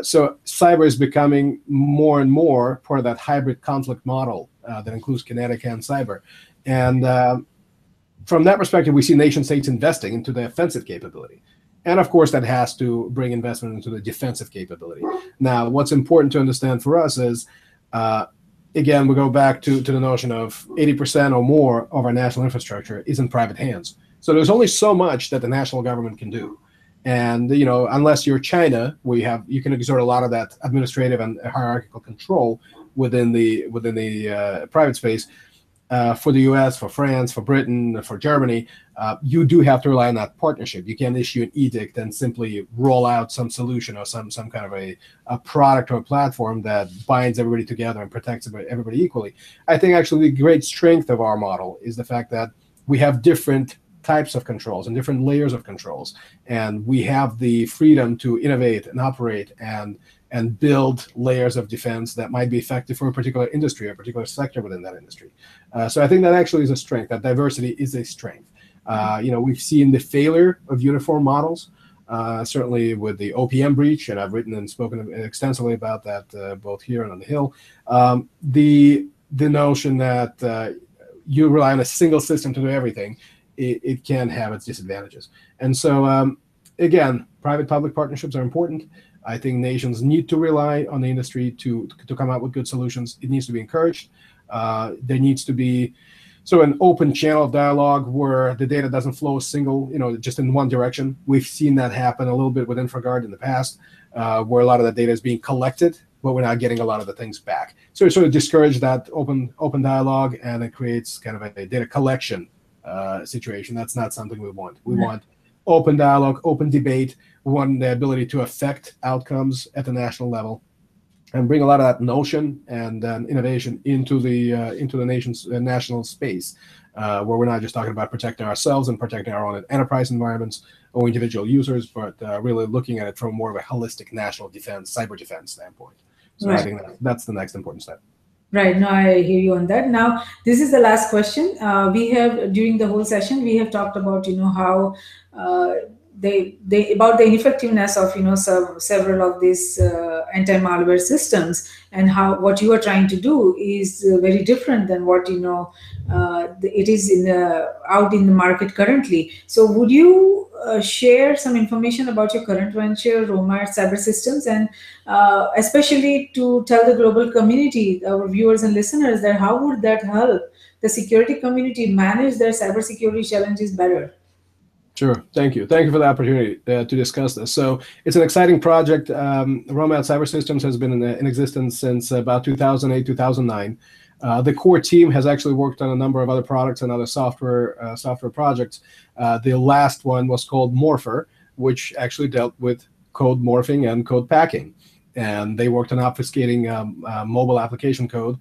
So cyber is becoming more and more part of that hybrid conflict model that includes kinetic and cyber. And from that perspective, we see nation states investing into the offensive capability. And of course, that has to bring investment into the defensive capability. Now, what's important to understand for us is, again, we go back to the notion of 80% or more of our national infrastructure is in private hands. So there's only so much that the national government can do. And unless you're China, you can exert a lot of that administrative and hierarchical control within the private space. For the U.S., for France, for Britain, for Germany, you do have to rely on that partnership. You can't issue an edict and simply roll out some solution or some kind of a product or a platform that binds everybody together and protects everybody equally. I think actually the great strength of our model is the fact that we have different types of controls and different layers of controls, and we have the freedom to innovate and operate and build layers of defense that might be effective for a particular industry or a particular sector within that industry. So I think that actually is a strength. That diversity is a strength. We've seen the failure of uniform models, certainly with the OPM breach, and I've written and spoken extensively about that both here and on the Hill. The notion that you rely on a single system to do everything, it can have its disadvantages. And so, again, private-public partnerships are important. I think nations need to rely on the industry to come out with good solutions. It needs to be encouraged. There needs to be sort of an open channel of dialogue where the data doesn't flow just in one direction. We've seen that happen a little bit with InfraGard in the past, where a lot of the data is being collected, but we're not getting a lot of the things back. So it sort of discouraged that open dialogue, and it creates kind of a data collection situation. That's not something we want. We want open dialogue, open debate. We want the ability to affect outcomes at the national level, and bring a lot of that notion and innovation into the nation's national space, where we're not just talking about protecting ourselves and protecting our own enterprise environments or individual users, but really looking at it from more of a holistic national defense, cyber defense standpoint. So I think that's the next important step. Right. No, I hear you on that. Now, this is the last question. We have, during the whole session, we have talked about, how they about the ineffectiveness of several of these anti-malware systems, and how what you are trying to do is very different than what it is out in the market currently. So would you share some information about your current venture, Romad Cyber Systems, and especially to tell the global community, our viewers and listeners, that how would that help the security community manage their cybersecurity challenges better? Sure. Thank you. Thank you for the opportunity to discuss this. So it's an exciting project. Romad Cyber Systems has been in existence since about 2008, 2009. The core team has actually worked on a number of other products and other software projects. The last one was called Morpher, which actually dealt with code morphing and code packing. And they worked on obfuscating mobile application code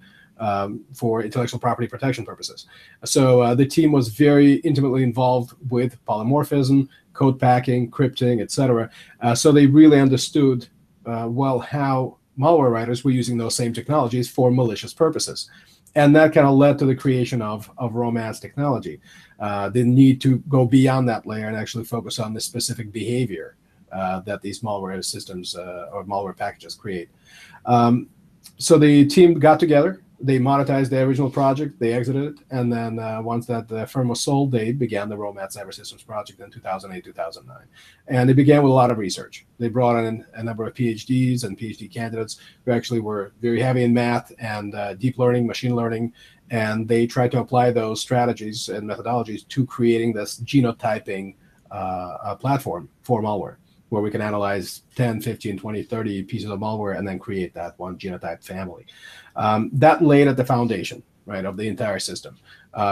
for intellectual property protection purposes. So the team was very intimately involved with polymorphism, code packing, crypting, etc. So they really understood how malware writers were using those same technologies for malicious purposes. And that kind of led to the creation of Romad's technology. The need to go beyond that layer and actually focus on the specific behavior that these malware systems or malware packages create. So the team got together. They monetized the original project, they exited it, and then once that the firm was sold, they began the Romad Cyber Systems project in 2008, 2009. And it began with a lot of research. They brought in a number of PhDs and PhD candidates who actually were very heavy in math and deep learning, machine learning, and they tried to apply those strategies and methodologies to creating this genotyping platform for malware, where we can analyze 10, 15, 20, 30 pieces of malware and then create that one genotype family. That laid at the foundation, right, of the entire system.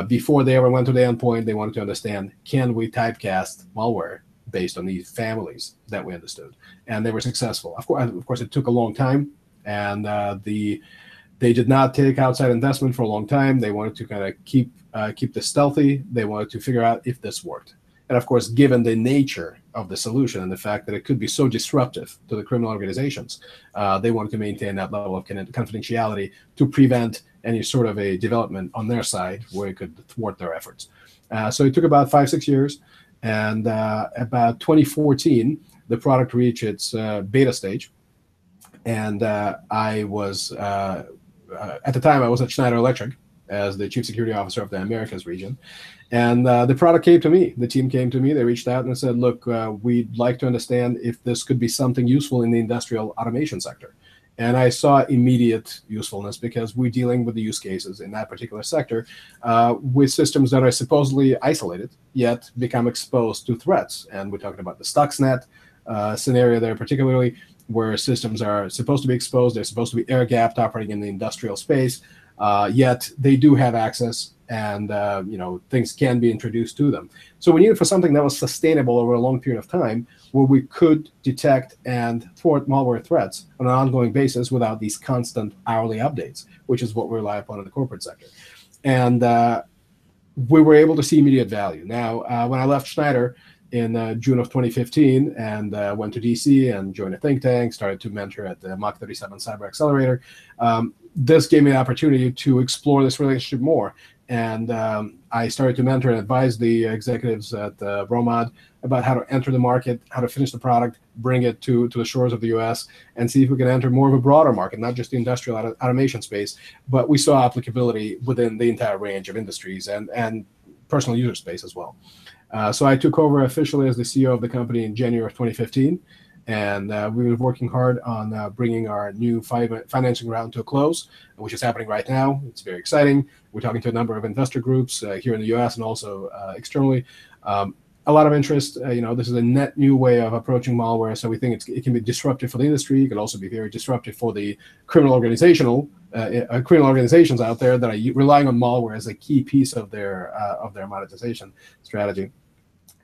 Before they ever went to the endpoint, they wanted to understand, can we typecast malware based on these families that we understood? And they were successful. Of course, it took a long time, and they did not take outside investment for a long time. They wanted to kind of keep this stealthy. They wanted to figure out if this worked. And of course, given the nature of the solution and the fact that it could be so disruptive to the criminal organizations, they wanted to maintain that level of confidentiality to prevent any sort of a development on their side where it could thwart their efforts. So it took about 5-6 years, and about 2014, the product reached its beta stage. And I was, at the time, I was at Schneider Electric as the Chief Security Officer of the Americas region. And the product came to me. The team came to me. They reached out and said, look, we'd like to understand if this could be something useful in the industrial automation sector. And I saw immediate usefulness because we're dealing with the use cases in that particular sector with systems that are supposedly isolated, yet become exposed to threats. And we're talking about the Stuxnet scenario there, particularly where systems are supposed to be exposed. They're supposed to be air-gapped, operating in the industrial space, yet they do have access, and things can be introduced to them. So we needed for something that was sustainable over a long period of time, where we could detect and thwart malware threats on an ongoing basis without these constant hourly updates, which is what we rely upon in the corporate sector. And we were able to see immediate value. Now, when I left Schneider in June of 2015 and went to DC and joined a think tank, started to mentor at the Mach 37 Cyber Accelerator, this gave me an opportunity to explore this relationship more. And I started to mentor and advise the executives at Romad about how to enter the market, how to finish the product, bring it to the shores of the US, and see if we can enter more of a broader market, not just the industrial automation space, but we saw applicability within the entire range of industries and personal user space as well. So I took over officially as the CEO of the company in January of 2015. And we've been working hard on bringing our new financing round to a close, which is happening right now. It's very exciting. We're talking to a number of investor groups here in the US and also externally. A lot of interest. This is a net new way of approaching malware, so we think it can be disruptive for the industry. It can also be very disruptive for the criminal organizations out there that are relying on malware as a key piece of their monetization strategy.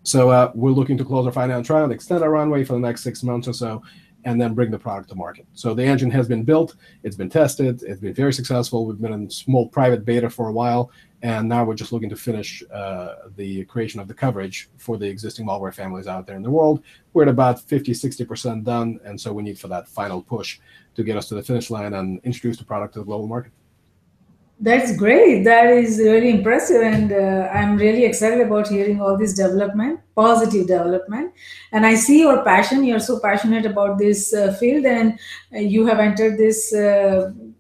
So we're looking to close our finance round, extend our runway for the next 6 months or so, and then bring the product to market. So the engine has been built, it's been tested, it's been very successful. We've been in small private beta for a while, and now we're just looking to finish the creation of the coverage for the existing malware families out there in the world. We're at about 50-60% done, and so we need for that final push to get us to the finish line and introduce the product to the global market. That's great. That is really impressive, and I'm really excited about hearing all this development, positive development. And I see your passion. You're so passionate about this field, and you have entered this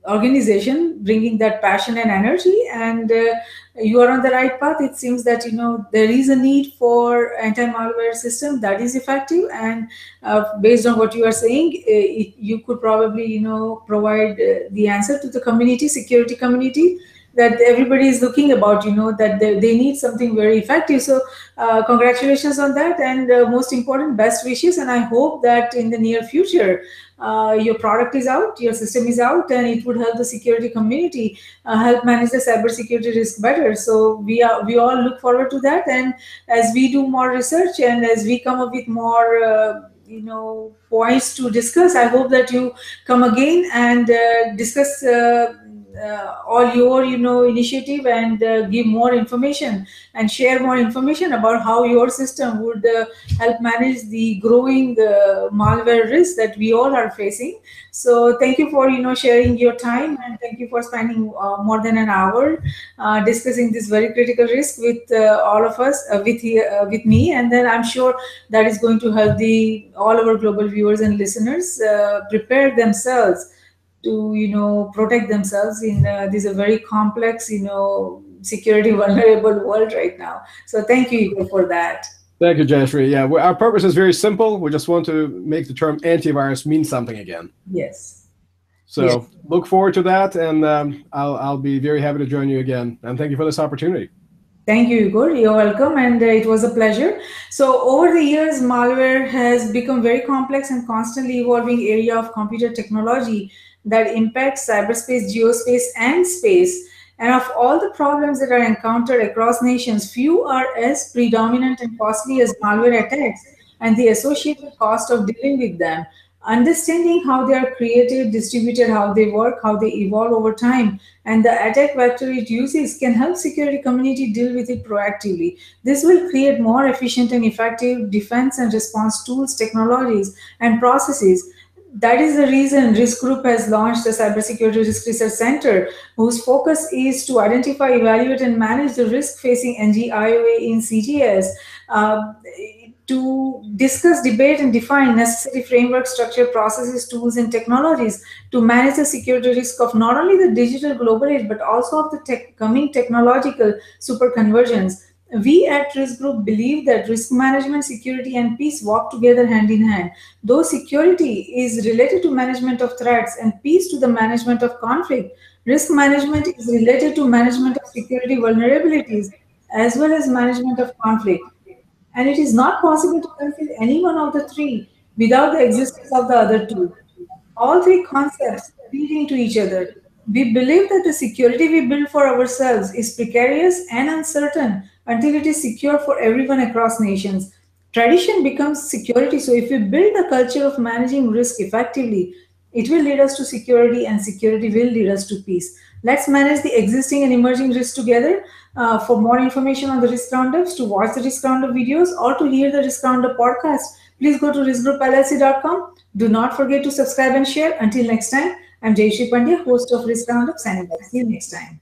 organization, bringing that passion and energy. And you are on the right path. It seems that there is a need for anti-malware system that is effective, and based on what you are saying, you could probably provide the answer to the community, security community, that everybody is looking about, that they need something very effective. So congratulations on that, and most important, best wishes. And I hope that in the near future your product is out, your system is out, and it would help the security community help manage the cybersecurity risk better. So we all look forward to that. And as we do more research and as we come up with more points to discuss, I hope that you come again and discuss all your initiative, and give more information and share more information about how your system would help manage the growing malware risk that we all are facing. So thank you for sharing your time, and thank you for spending more than an hour discussing this very critical risk with all of us, with me. And then I'm sure that is going to help all our global viewers and listeners prepare themselves to protect themselves in this a very complex security vulnerable world right now. So thank you, Igor, for that. Thank you, Jayshree. Yeah, our purpose is very simple. We just want to make the term antivirus mean something again. Yes. So yes. Look forward to that, and I'll be very happy to join you again. And thank you for this opportunity. Thank you, Igor. You're welcome, and it was a pleasure. So over the years, malware has become very complex and constantly evolving area of computer technology that impacts cyberspace, geospace, and space. And of all the problems that are encountered across nations, few are as predominant and costly as malware attacks and the associated cost of dealing with them. Understanding how they are created, distributed, how they work, how they evolve over time, and the attack vector it uses can help security community deal with it proactively. This will create more efficient and effective defense and response tools, technologies, and processes. That is the reason Risk Group has launched the Cybersecurity Risk Research Center, whose focus is to identify, evaluate, and manage the risk facing NGIOA in CGS, to discuss, debate, and define necessary framework, structure, processes, tools, and technologies to manage the security risk of not only the digital global age, but also of the coming technological super convergence. We at Risk Group believe that risk management, security, and peace walk together hand in hand. Though security is related to management of threats and peace to the management of conflict, risk management is related to management of security vulnerabilities as well as management of conflict. And it is not possible to fulfill any one of the three without the existence of the other two. All three concepts feed into each other. We believe that the security we build for ourselves is precarious and uncertain until it is secure for everyone across nations. Tradition becomes security, so if we build a culture of managing risk effectively, it will lead us to security, and security will lead us to peace. Let's manage the existing and emerging risks together. For more information on the risk roundups, to watch the risk roundup videos, or to hear the risk roundup podcast, please go to riskgroupllc.com. Do not forget to subscribe and share. Until next time, I'm Jayshree Pandya, host of Risk Roundup, signing off. See you next time.